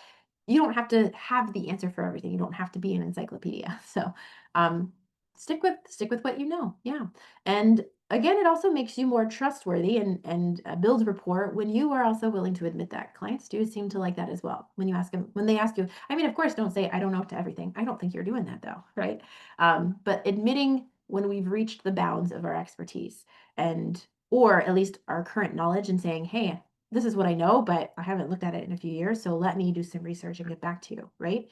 you don't have to have the answer for everything. You don't have to be an encyclopedia. So um, stick with what you know. Yeah. And again, it also makes you more trustworthy and builds rapport when you are also willing to admit that. Clients do seem to like that as well. When they ask you, I mean, of course, don't say I don't know to everything. I don't think you're doing that though, right? But admitting when we've reached the bounds of our expertise and or at least our current knowledge and saying, hey, this is what I know, but I haven't looked at it in a few years, so let me do some research and get back to you, right?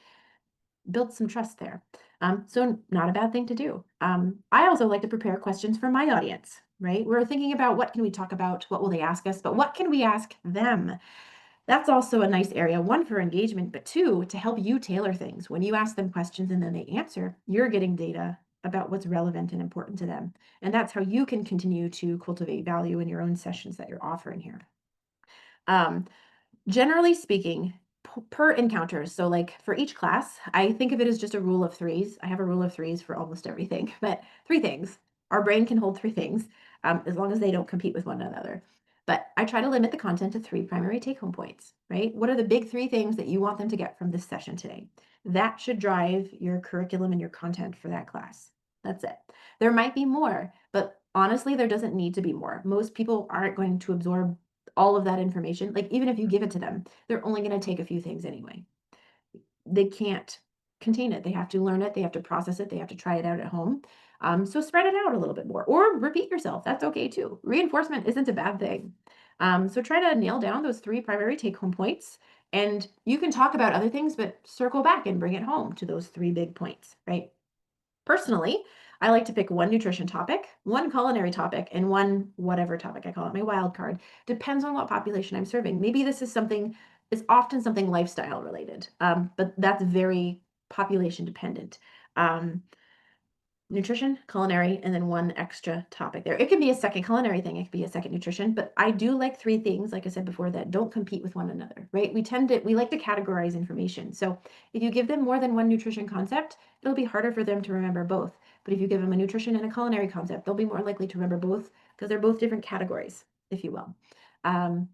Build some trust there. So not a bad thing to do. I also like to prepare questions for my audience, right? We're thinking about what can we talk about, what will they ask us, but what can we ask them? That's also a nice area, one for engagement, but two, to help you tailor things. When you ask them questions and then they answer, you're getting data about what's relevant and important to them. And that's how you can continue to cultivate value in your own sessions that you're offering here. Um, Generally speaking, per encounters, so like for each class, I think of it as just a rule of threes. I have a rule of threes for almost everything, but three things. Our brain can hold three things as long as they don't compete with one another. But I try to limit the content to three primary take home points, right? What are the big three things that you want them to get from this session today? That should drive your curriculum and your content for that class. That's it. There might be more, but honestly, there doesn't need to be more. Most people aren't going to absorb all of that information. Like even if you give it to them, they're only going to take a few things anyway. They can't contain it. They have to learn it. They have to process it. They have to try it out at home. So spread it out a little bit more or repeat yourself. That's okay too. Reinforcement isn't a bad thing. So try to nail down those three primary take home points. And you can talk about other things, but circle back and bring it home to those three big points, right? Personally, I like to pick one nutrition topic, one culinary topic, and one whatever topic. I call it my wild card. Depends on what population I'm serving. Maybe this is something, it's often something lifestyle related, but that's very population dependent. Um, Nutrition, culinary, and then one extra topic there. It could be a second culinary thing, it could be a second nutrition, but I do like three things, like I said before, that don't compete with one another, right? We like to categorize information. So if you give them more than one nutrition concept, it'll be harder for them to remember both. But if you give them a nutrition and a culinary concept, they'll be more likely to remember both because they're both different categories, if you will.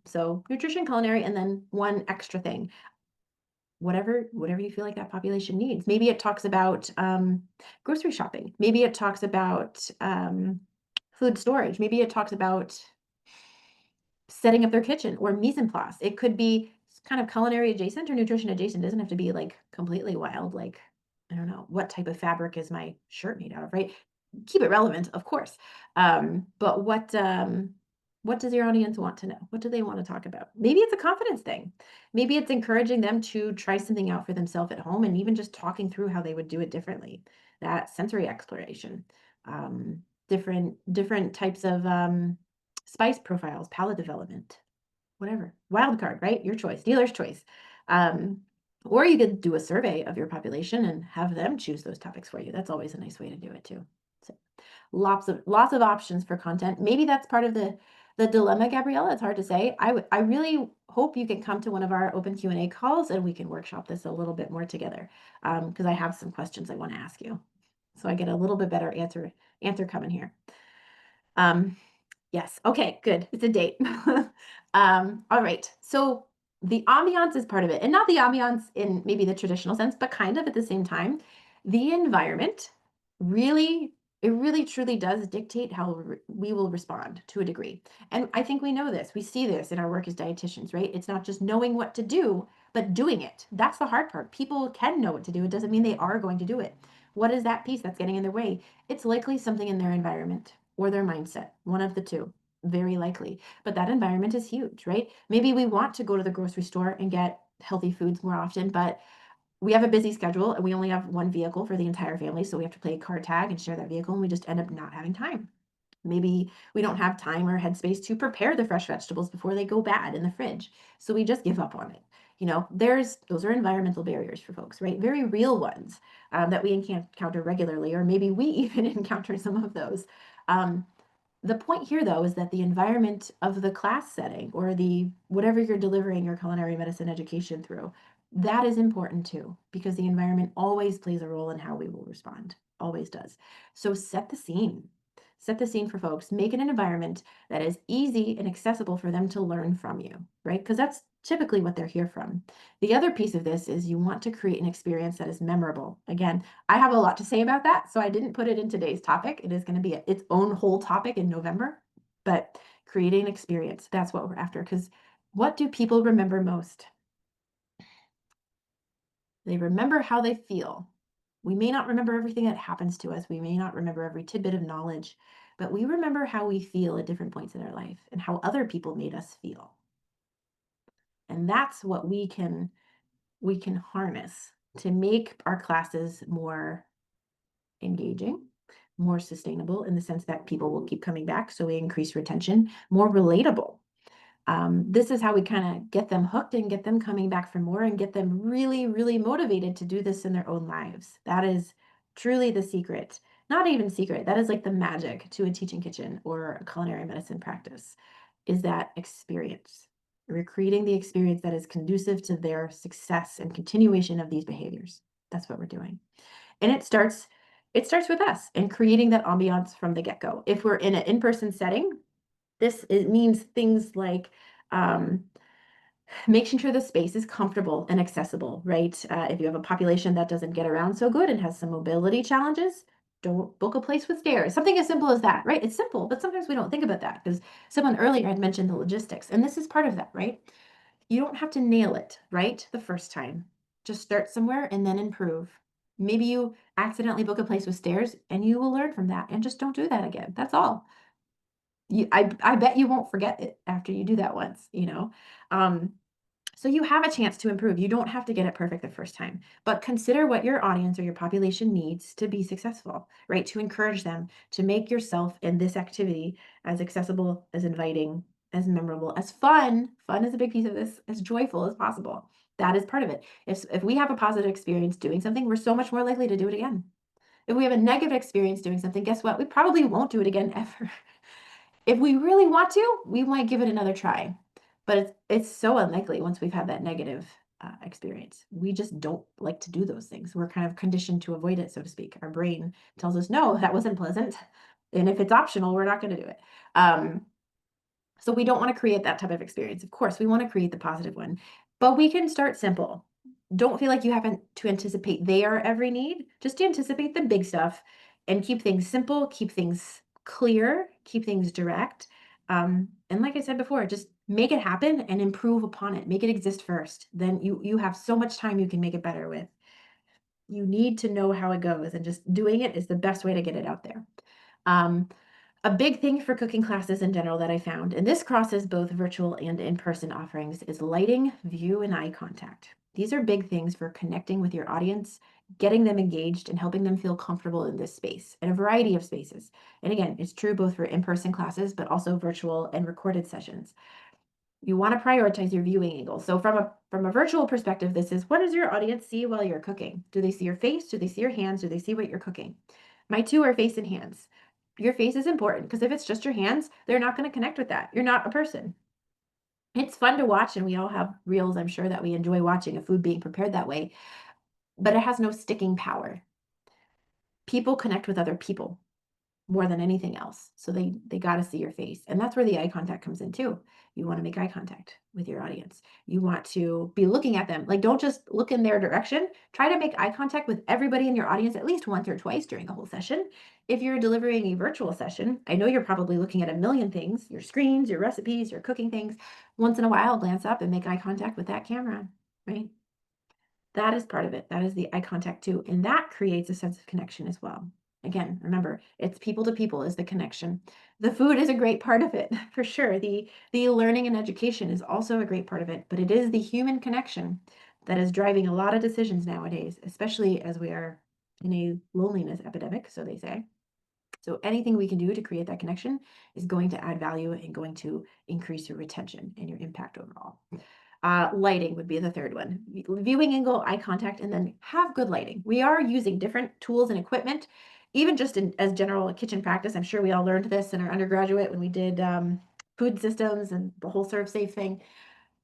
So nutrition, culinary, and then one extra thing. whatever you feel like that population needs. Maybe it talks about grocery shopping. Maybe it talks about food storage. Maybe it talks about setting up their kitchen or mise en place. It could be kind of culinary adjacent or nutrition adjacent. It doesn't have to be like completely wild, like, I don't know, what type of fabric is my shirt made out of, right? Keep it relevant, of course. But what does your audience want to know? What do they want to talk about? Maybe it's a confidence thing. Maybe it's encouraging them to try something out for themselves at home and even just talking through how they would do it differently. That sensory exploration, different types of spice profiles, palette development, whatever. Wild card, right? Your choice, dealer's choice. Um, or you could do a survey of your population and have them choose those topics for you. That's always a nice way to do it too. So lots of options for content. Maybe that's part of the dilemma, Gabriella. It's hard to say. I really hope you can come to one of our open Q&A calls and we can workshop this a little bit more together. Because I have some questions I want to ask you. So I get a little bit better answer coming here. Yes. Okay, good. It's a date. All right. So the ambiance is part of it, and not the ambiance in maybe the traditional sense, but kind of at the same time. The environment really, it really truly does dictate how we will respond to a degree. And I think we know this. We see this in our work as dietitians, right? It's not just knowing what to do, but doing it. That's the hard part. People can know what to do. It doesn't mean they are going to do it. What is that piece that's getting in their way? It's likely something in their environment or their mindset, one of the two, very likely. But that environment is huge, right? Maybe we want to go to the grocery store and get healthy foods more often, but we have a busy schedule and we only have one vehicle for the entire family. So we have to play car tag and share that vehicle, and we just end up not having time. Maybe we don't have time or headspace to prepare the fresh vegetables before they go bad in the fridge. So we just give up on it. Those are environmental barriers for folks, right? Very real ones that we encounter regularly, or maybe we even encounter some of those. Um, the point here, though, is that the environment of the class setting or the whatever you're delivering your culinary medicine education through, that is important too, because the environment always plays a role in how we will respond, always does. So set the scene. Set the scene for folks. Make it an environment that is easy and accessible for them to learn from you, right? Because that's typically what they're here from. The other piece of this is you want to create an experience that is memorable. Again, I have a lot to say about that, so I didn't put it in today's topic. It is going to be its own whole topic in November, but creating an experience, that's what we're after. Because what do people remember most? They remember how they feel. We may not remember everything that happens to us. We may not remember every tidbit of knowledge, but we remember how we feel at different points in our life and how other people made us feel. And that's what we can harness to make our classes more engaging, more sustainable in the sense that people will keep coming back. So we increase retention, more relatable. This is how we kind of get them hooked and get them coming back for more and get them really, really motivated to do this in their own lives. That is truly the secret. Not even secret. That is like the magic to a teaching kitchen or a culinary medicine practice, is that experience. We're creating the experience that is conducive to their success and continuation of these behaviors. That's what we're doing. And it starts with us and creating that ambiance from the get-go. If we're in an in-person setting, it means things like um, making sure the space is comfortable and accessible, right? If you have a population that doesn't get around so good and has some mobility challenges, don't book a place with stairs. Something as simple as that, right? It's simple, but sometimes we don't think about that because someone earlier had mentioned the logistics, and this is part of that, right? You don't have to nail it, right, the first time. Just start somewhere and then improve. Maybe you accidentally book a place with stairs and you will learn from that and just don't do that again. That's all. I bet you won't forget it after you do that once. Um, so you have a chance to improve. You don't have to get it perfect the first time, but consider what your audience or your population needs to be successful, right? To encourage them to make yourself in this activity as accessible, as inviting, as memorable, as fun. Fun is a big piece of this, as joyful as possible. That is part of it. If we have a positive experience doing something, we're so much more likely to do it again. If we have a negative experience doing something, guess what? We probably won't do it again ever. If we really want to, we might give it another try, but it's so unlikely once we've had that negative experience. We just don't like to do those things. We're kind of conditioned to avoid it, so to speak. Our brain tells us, no, that wasn't pleasant. And if it's optional, we're not going to do it. So we don't want to create that type of experience. Of course, we want to create the positive one, but we can start simple. don't feel like you have to anticipate their every need. Just anticipate the big stuff and keep things simple, keep things clear, keep things direct. And like I said before, just make it happen and improve upon it. Make it exist first. Then you have so much time you can make it better with. You need to know how it goes, and just doing it is the best way to get it out there. Um, a big thing for cooking classes in general that I found, and this crosses both virtual and in-person offerings, is lighting, view, and eye contact. These are big things for connecting with your audience, getting them engaged, and helping them feel comfortable in this space, in a variety of spaces. And again, it's true both for in-person classes, but also virtual and recorded sessions. You want to prioritize your viewing angle. So from a virtual perspective, this is, what does your audience see while you're cooking? Do they see your face? Do they see your hands? Do they see what you're cooking? My two are face and hands. Your face is important because if it's just your hands, they're not going to connect with that. You're not a person. It's fun to watch, and we all have reels, I'm sure, that we enjoy watching of food being prepared that way, but it has no sticking power. People connect with other people more than anything else. So they got to see your face. And that's where the eye contact comes in too. You want to make eye contact with your audience. You want to be looking at them. Like, don't just look in their direction. Try to make eye contact with everybody in your audience at least once or twice during the whole session. If you're delivering a virtual session, I know you're probably looking at a million things, your screens, your recipes, your cooking things. Once in a while, glance up and make eye contact with that camera, right? That is part of it. That is the eye contact too. And that creates a sense of connection as well. Again, remember, it's people to people is the connection. The food is a great part of it, for sure. The learning and education is also a great part of it, but it is the human connection that is driving a lot of decisions nowadays, especially as we are in a loneliness epidemic, so they say. So anything we can do to create that connection is going to add value and going to increase your retention and your impact overall. Lighting would be the third one. Viewing angle, eye contact, and then have good lighting. We are using different tools and equipment, even just as general kitchen practice. I'm sure we all learned this in our undergraduate when we did food systems and the whole serve safe thing.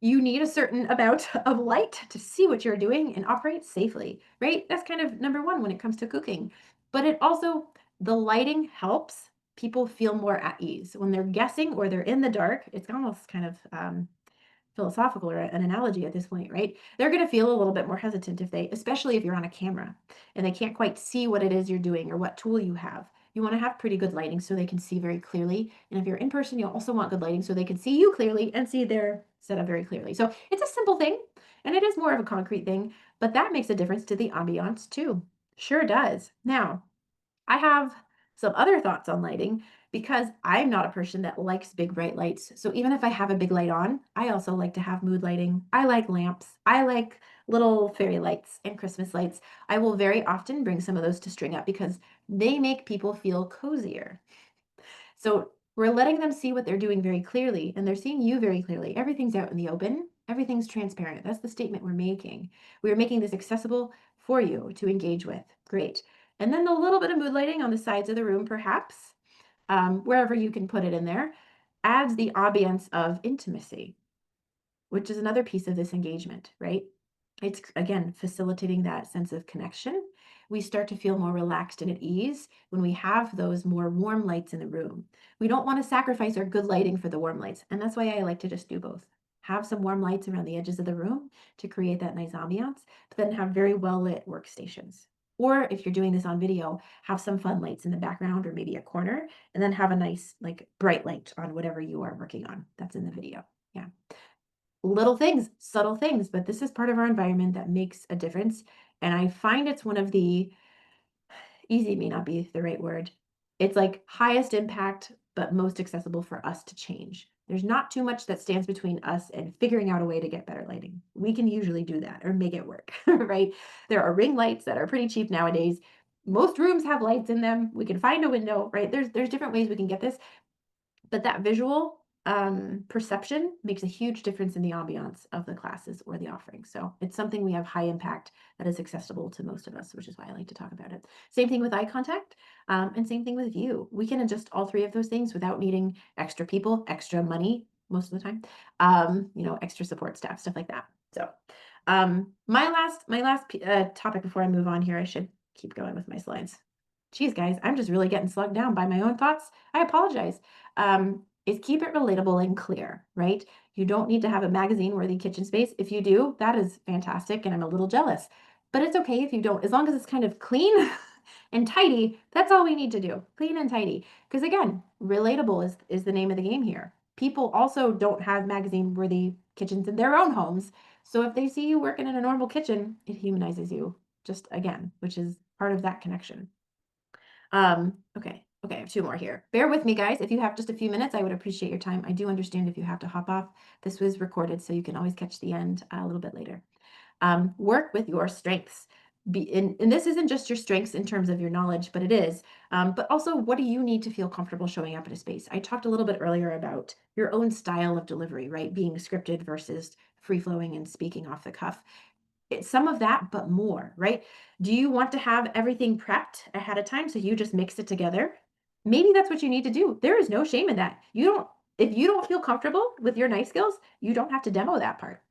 You need a certain amount of light to see what you're doing and operate safely, right? That's kind of number one when it comes to cooking. But it also, the lighting helps people feel more at ease. When they're guessing or they're in the dark, it's almost kind of philosophical or an analogy at this point, right? They're going to feel a little bit more hesitant if they, especially if you're on a camera and they can't quite see what it is you're doing or what tool you have. You want to have pretty good lighting so they can see very clearly. And if you're in person, you'll also want good lighting so they can see you clearly and see their setup very clearly. So it's a simple thing, and it is more of a concrete thing, but that makes a difference to the ambiance too. Sure does. Now, I have some other thoughts on lighting because I'm not a person that likes big bright lights. So even if I have a big light on, I also like to have mood lighting. I like lamps. I like little fairy lights and Christmas lights. I will very often bring some of those to string up because they make people feel cozier. So we're letting them see what they're doing very clearly, and they're seeing you very clearly. Everything's out in the open. Everything's transparent. That's the statement we're making. We're making this accessible for you to engage with. Great. And then a little bit of mood lighting on the sides of the room, perhaps, wherever you can put it in there, adds the ambience of intimacy, which is another piece of this engagement, right? It's again facilitating that sense of connection. We start to feel more relaxed and at ease when we have those more warm lights in the room. We don't want to sacrifice our good lighting for the warm lights. And that's why I like to just do both. Have some warm lights around the edges of the room to create that nice ambiance, but then have very well lit workstations. Or if you're doing this on video, have some fun lights in the background or maybe a corner, and then have a nice, like, bright light on whatever you are working on that's in the video. Yeah. Little things, subtle things, but this is part of our environment that makes a difference. And I find it's one of the, easy may not be the right word. It's like highest impact, but most accessible for us to change. There's not too much that stands between us and figuring out a way to get better lighting. We can usually do that or make it work, right? There are ring lights that are pretty cheap nowadays. Most rooms have lights in them. We can find a window, right? There's different ways we can get this, but that visual perception makes a huge difference in the ambiance of the classes or the offering. So it's something we have high impact that is accessible to most of us, which is why I like to talk about it. Same thing with eye contact, and same thing with view. We can adjust all three of those things without needing extra people, extra money most of the time, extra support staff, stuff like that. So my last topic before I move on here, I should keep going with my slides. Geez, guys, I'm just really getting slugged down by my own thoughts. I apologize. is keep it relatable and clear, right? You don't need to have a magazine-worthy kitchen space. If you do, that is fantastic, and I'm a little jealous. But it's okay if you don't, as long as it's kind of clean and tidy. That's all we need to do, clean and tidy. Because again, relatable is the name of the game here. People also don't have magazine-worthy kitchens in their own homes. So if they see you working in a normal kitchen, it humanizes you just again, which is part of that connection. Okay, I have two more here. Bear with me, guys. If you have just a few minutes, I would appreciate your time. I do understand if you have to hop off. This was recorded, so you can always catch the end a little bit later. Work with your strengths. And this isn't just your strengths in terms of your knowledge, but it is. But also, what do you need to feel comfortable showing up at a space? I talked a little bit earlier about your own style of delivery, right? Being scripted versus free flowing and speaking off the cuff. It's some of that, but more, right? Do you want to have everything prepped ahead of time so you just mix it together? Maybe that's what you need to do. There is no shame in that. If you don't feel comfortable with your knife skills, you don't have to demo that part.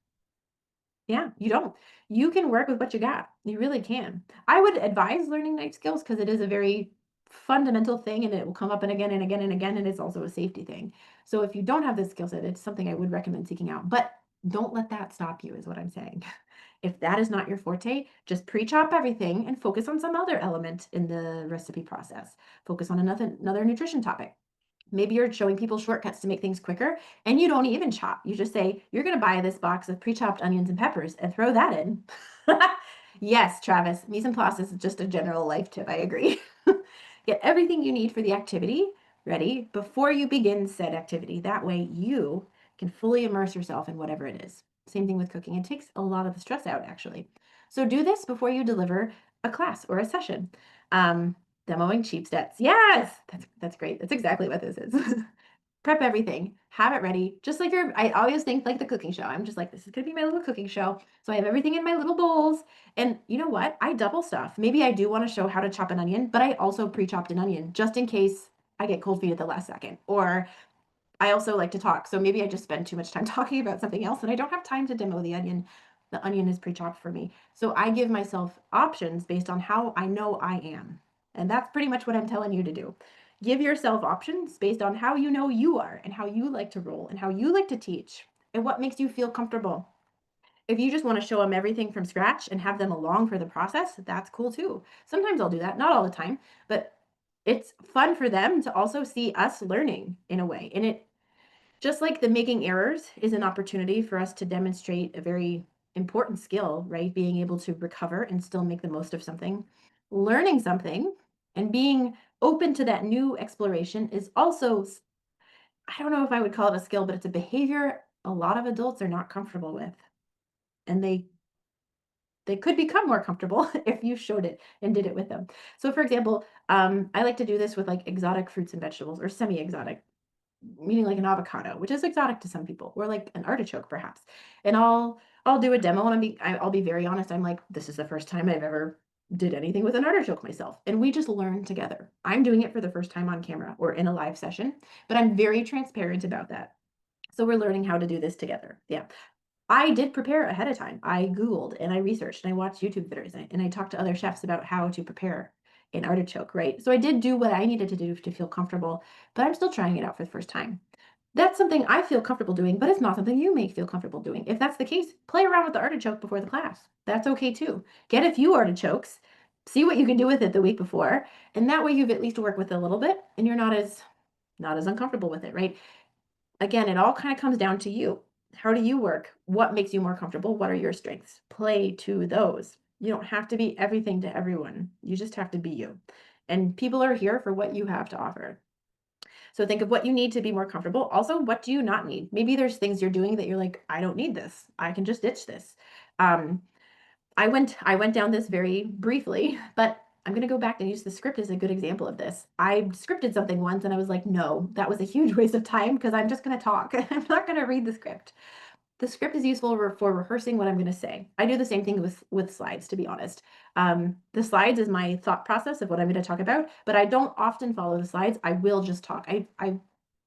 Yeah, you don't. You can work with what you got. You really can. I would advise learning knife skills because it is a very fundamental thing and it will come up and again and again and again. And it's also a safety thing. So if you don't have this skill set, it's something I would recommend seeking out. But don't let that stop you, is what I'm saying. If that is not your forte, just pre-chop everything and focus on some other element in the recipe process. Focus on another nutrition topic. Maybe you're showing people shortcuts to make things quicker and you don't even chop. You just say, you're going to buy this box of pre-chopped onions and peppers and throw that in. Yes, Travis, mise en place is just a general life tip. I agree. Get everything you need for the activity ready before you begin said activity. That way you can fully immerse yourself in whatever it is. Same thing with cooking. It takes a lot of the stress out, actually. So do this before you deliver a class or a session. Demoing cheap stats. Yes, that's great. That's exactly what this is. Prep everything, have it ready. Just like I always think like the cooking show. I'm just like, this is gonna be my little cooking show. So I have everything in my little bowls. And you know what? I double stuff. Maybe I do want to show how to chop an onion, but I also pre-chopped an onion just in case I get cold feet at the last second. Or I also like to talk. So maybe I just spend too much time talking about something else and I don't have time to demo the onion. The onion is pre-chopped for me. So I give myself options based on how I know I am. And that's pretty much what I'm telling you to do. Give yourself options based on how you know you are and how you like to roll and how you like to teach and what makes you feel comfortable. If you just want to show them everything from scratch and have them along for the process, that's cool too. Sometimes I'll do that, not all the time, but it's fun for them to also see us learning in a way. And it just like the making errors is an opportunity for us to demonstrate a very important skill, right? Being able to recover and still make the most of something. Learning something and being open to that new exploration is also, I don't know if I would call it a skill, but it's a behavior a lot of adults are not comfortable with. And they could become more comfortable if you showed it and did it with them. So for example, I like to do this with like exotic fruits and vegetables or semi-exotic, meaning like an avocado, which is exotic to some people, or like an artichoke perhaps. And I'll do a demo and I'll be very honest. I'm like, this is the first time I've ever did anything with an artichoke myself. And we just learn together. I'm doing it for the first time on camera or in a live session, but I'm very transparent about that. So we're learning how to do this together. Yeah. I did prepare ahead of time. I Googled and I researched and I watched YouTube videos and I talked to other chefs about how to prepare an artichoke, right? So I did do what I needed to do to feel comfortable, but I'm still trying it out for the first time. That's something I feel comfortable doing, but it's not something you may feel comfortable doing. If that's the case, play around with the artichoke before the class. That's okay too. Get a few artichokes, see what you can do with it the week before, and that way you've at least worked with it a little bit and you're not as uncomfortable with it, right? Again, it all kind of comes down to you. How do you work? What makes you more comfortable? What are your strengths? Play to those. You don't have to be everything to everyone. You just have to be you. And people are here for what you have to offer. So think of what you need to be more comfortable. Also, what do you not need? Maybe there's things you're doing that you're like, I don't need this. I can just ditch this. Um, I went down this very briefly, but I'm going to go back and use the script as a good example of this. I scripted something once and I was like, no, that was a huge waste of time because I'm just going to talk. I'm not going to read the script. The script is useful for rehearsing what I'm going to say. I do the same thing with slides, to be honest. The slides is my thought process of what I'm going to talk about, but I don't often follow the slides. I will just talk. I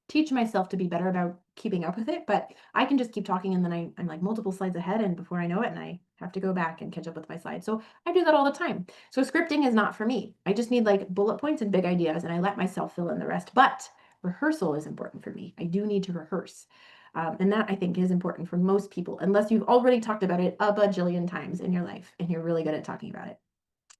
teach myself to be better about keeping up with it, but I can just keep talking and then I'm like multiple slides ahead and before I know it and I have to go back and catch up with my slides. So I do that all the time. So scripting is not for me. I just need like bullet points and big ideas and I let myself fill in the rest. But rehearsal is important for me. I do need to rehearse. And that I think is important for most people, unless you've already talked about it a bajillion times in your life and you're really good at talking about it.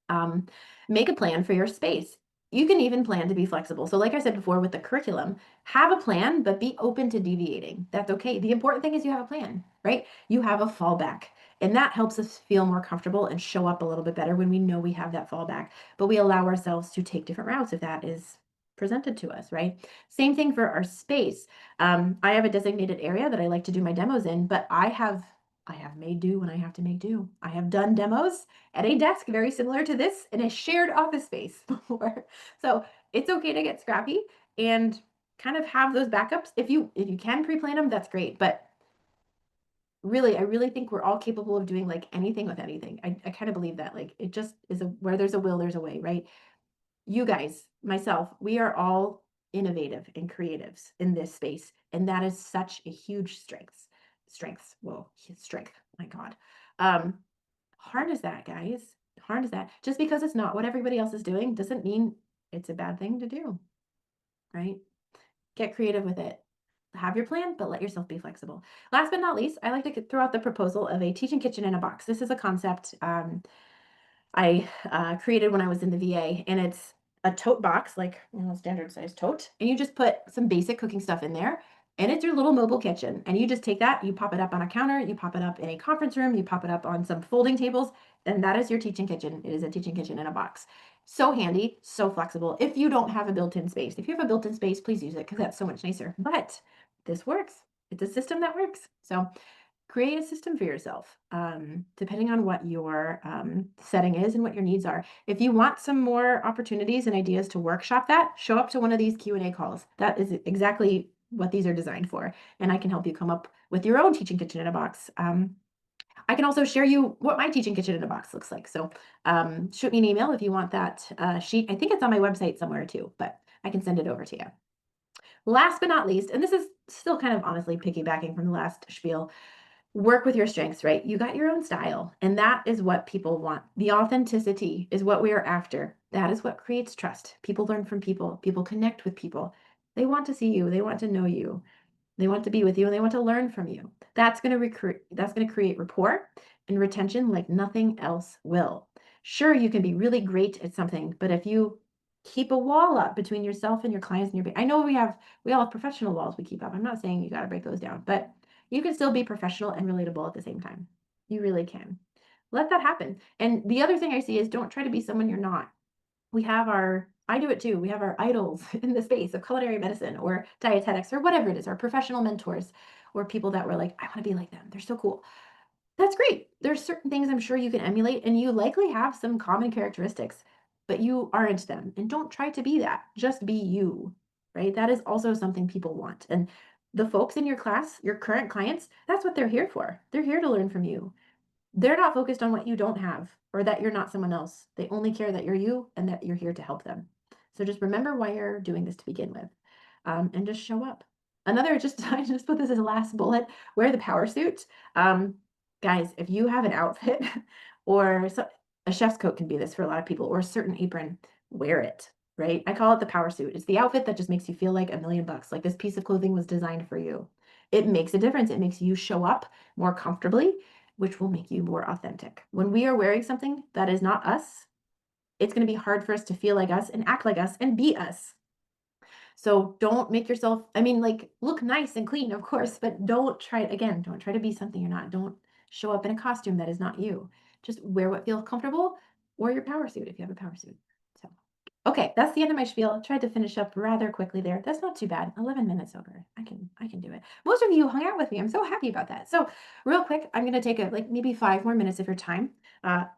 Um, Make a plan for your space. You can even plan to be flexible. So, like I said before with the curriculum, have a plan, but be open to deviating. That's okay. The important thing is you have a plan, right? You have a fallback. And that helps us feel more comfortable and show up a little bit better when we know we have that fallback. But we allow ourselves to take different routes if that is presented to us, right? Same thing for our space. I have a designated area that I like to do my demos in, but I have made do when I have to make do. I have done demos at a desk very similar to this in a shared office space before. So it's okay to get scrappy and kind of have those backups. If you can pre-plan them, that's great. But really, I really think we're all capable of doing like anything with anything. I kind of believe that. Like it just is where there's a will, there's a way, right? You guys, myself, we are all innovative and creatives in this space. And that is such a huge strength. Strengths. Whoa, strength. My God. Um, Harness that, guys. Harness that. Just because it's not what everybody else is doing doesn't mean it's a bad thing to do, right? Get creative with it. Have your plan, but let yourself be flexible. Last but not least, I like to throw out the proposal of a teaching kitchen in a box. This is a concept I created when I was in the VA, and it's a tote box, like standard size tote, and you just put some basic cooking stuff in there, and it's your little mobile kitchen. And you just take that, you pop it up on a counter, you pop it up in a conference room, you pop it up on some folding tables, and that is your teaching kitchen. It is a teaching kitchen in a box. So handy, so flexible. If you don't have a built-in space, if you have a built-in space, please use it because that's so much nicer. But this works. It's a system that works. So create a system for yourself, depending on what your setting is and what your needs are. If you want some more opportunities and ideas to workshop that, show up to one of these Q&A calls. That is exactly what these are designed for. And I can help you come up with your own teaching kitchen in a box. I can also share you what my teaching kitchen in a box looks like. So shoot me an email if you want that sheet. I think it's on my website somewhere too, but I can send it over to you. Last but not least, and this is still kind of honestly piggybacking from the last spiel, work with your strengths, right? You got your own style, and that is what people want. The authenticity is what we are after. That is what creates trust. People learn from people, people connect with people. They want to see you, they want to know you. They want to be with you and they want to learn from you. That's going to create rapport and retention like nothing else will. Sure, you can be really great at something, but if you keep a wall up between yourself and your clients and I know we all have professional walls we keep up. I'm not saying you got to break those down, but you can still be professional and relatable at the same time. You really can. Let that happen. And the other thing I see is don't try to be someone you're not. I do it too. We have our idols in the space of culinary medicine or dietetics or whatever it is, our professional mentors or people that were like, I want to be like them. They're so cool. That's great. There's certain things I'm sure you can emulate, and you likely have some common characteristics, but you aren't them. And don't try to be that. Just be you, right? That is also something people want. And the folks in your class, your current clients, that's what they're here for. They're here to learn from you. They're not focused on what you don't have or that you're not someone else. They only care that you're you and that you're here to help them. So just remember why you're doing this to begin with, and just show up. I just put this as a last bullet, wear the power suit. Guys, if you have an outfit or a chef's coat can be this for a lot of people, or a certain apron, wear it, right? I call it the power suit. It's the outfit that just makes you feel like $1,000,000, like this piece of clothing was designed for you. It makes a difference. It makes you show up more comfortably, which will make you more authentic. When we are wearing something that is not us, it's going to be hard for us to feel like us and act like us and be us. So don't make yourself, I mean, like, look nice and clean, of course, but don't try to be something you're not. Don't show up in a costume that is not you. Just wear what feels comfortable, or your power suit if you have a power suit. So okay, that's the end of my spiel. Tried to finish up rather quickly there. That's not too bad. 11 minutes over. I can do it. Most of you hung out with me. I'm so happy about that. So real quick, I'm going to take like maybe 5 more minutes of your time.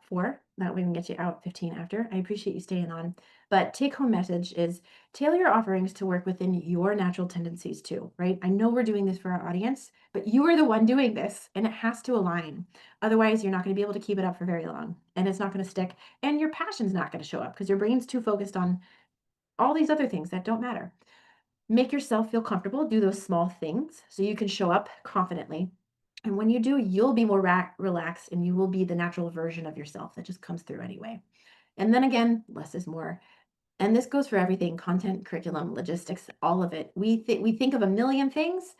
4. That way we can get you out 15 after. I appreciate you staying on. But take home message is tailor your offerings to work within your natural tendencies too, right? I know we're doing this for our audience, but you are the one doing this and it has to align. Otherwise, you're not going to be able to keep it up for very long and it's not going to stick. And your passion's not going to show up because your brain's too focused on all these other things that don't matter. Make yourself feel comfortable. Do those small things so you can show up confidently. And when you do, you'll be more relaxed and you will be the natural version of yourself that just comes through anyway. And then again, less is more. And this goes for everything, content, curriculum, logistics, all of it. We think of a million things.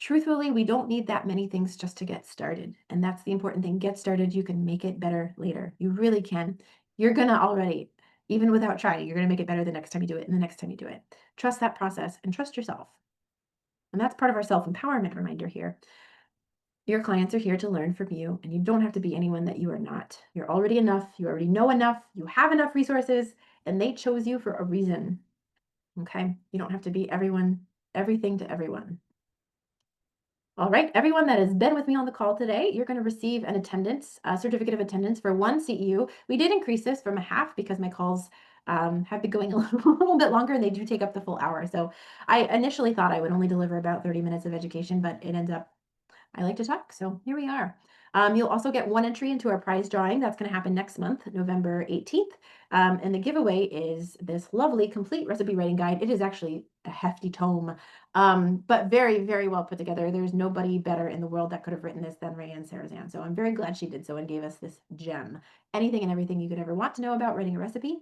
Truthfully, we don't need that many things just to get started. And that's the important thing. Get started, you can make it better later. You really can. You're gonna already, even without trying, you're gonna make it better the next time you do it and the next time you do it. Trust that process and trust yourself. And that's part of our self-empowerment reminder here. Your clients are here to learn from you, and you don't have to be anyone that you are not. You're already enough. You already know enough. You have enough resources, and they chose you for a reason. Okay? You don't have to be everyone, everything to everyone. All right, everyone that has been with me on the call today, you're going to receive an attendance, a certificate of attendance for one CEU. We did increase this from a half because my calls have been going a little bit longer and they do take up the full hour. So I initially thought I would only deliver about 30 minutes of education, but it ends up I like to talk, so here we are. You'll also get one entry into our prize drawing. That's going to happen next month, November 18th. And the giveaway is this lovely complete recipe writing guide. It is actually a hefty tome, but very, very well put together. There's nobody better in the world that could have written this than Rayanne Sarazan. So I'm very glad she did so and gave us this gem. Anything and everything you could ever want to know about writing a recipe.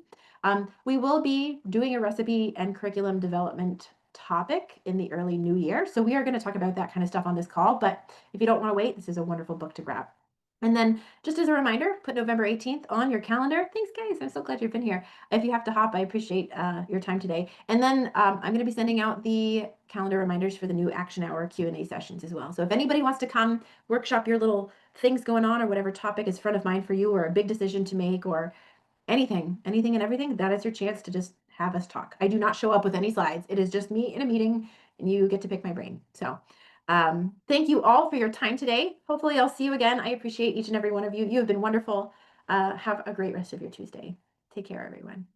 We will be doing a recipe and curriculum development topic in the early new year. So we are going to talk about that kind of stuff on this call. But if you don't want to wait, this is a wonderful book to grab. And then just as a reminder, put November 18th on your calendar. Thanks, guys. I'm so glad you've been here. If you have to hop, I appreciate your time today. And then I'm going to be sending out the calendar reminders for the new Action Hour Q&A sessions as well. So if anybody wants to come workshop your little things going on or whatever topic is front of mind for you or a big decision to make or anything and everything, that is your chance to just have us talk. I do not show up with any slides. It is just me in a meeting and you get to pick my brain. So thank you all for your time today. Hopefully I'll see you again. I appreciate each and every one of you. You have been wonderful. Have a great rest of your Tuesday. Take care, everyone.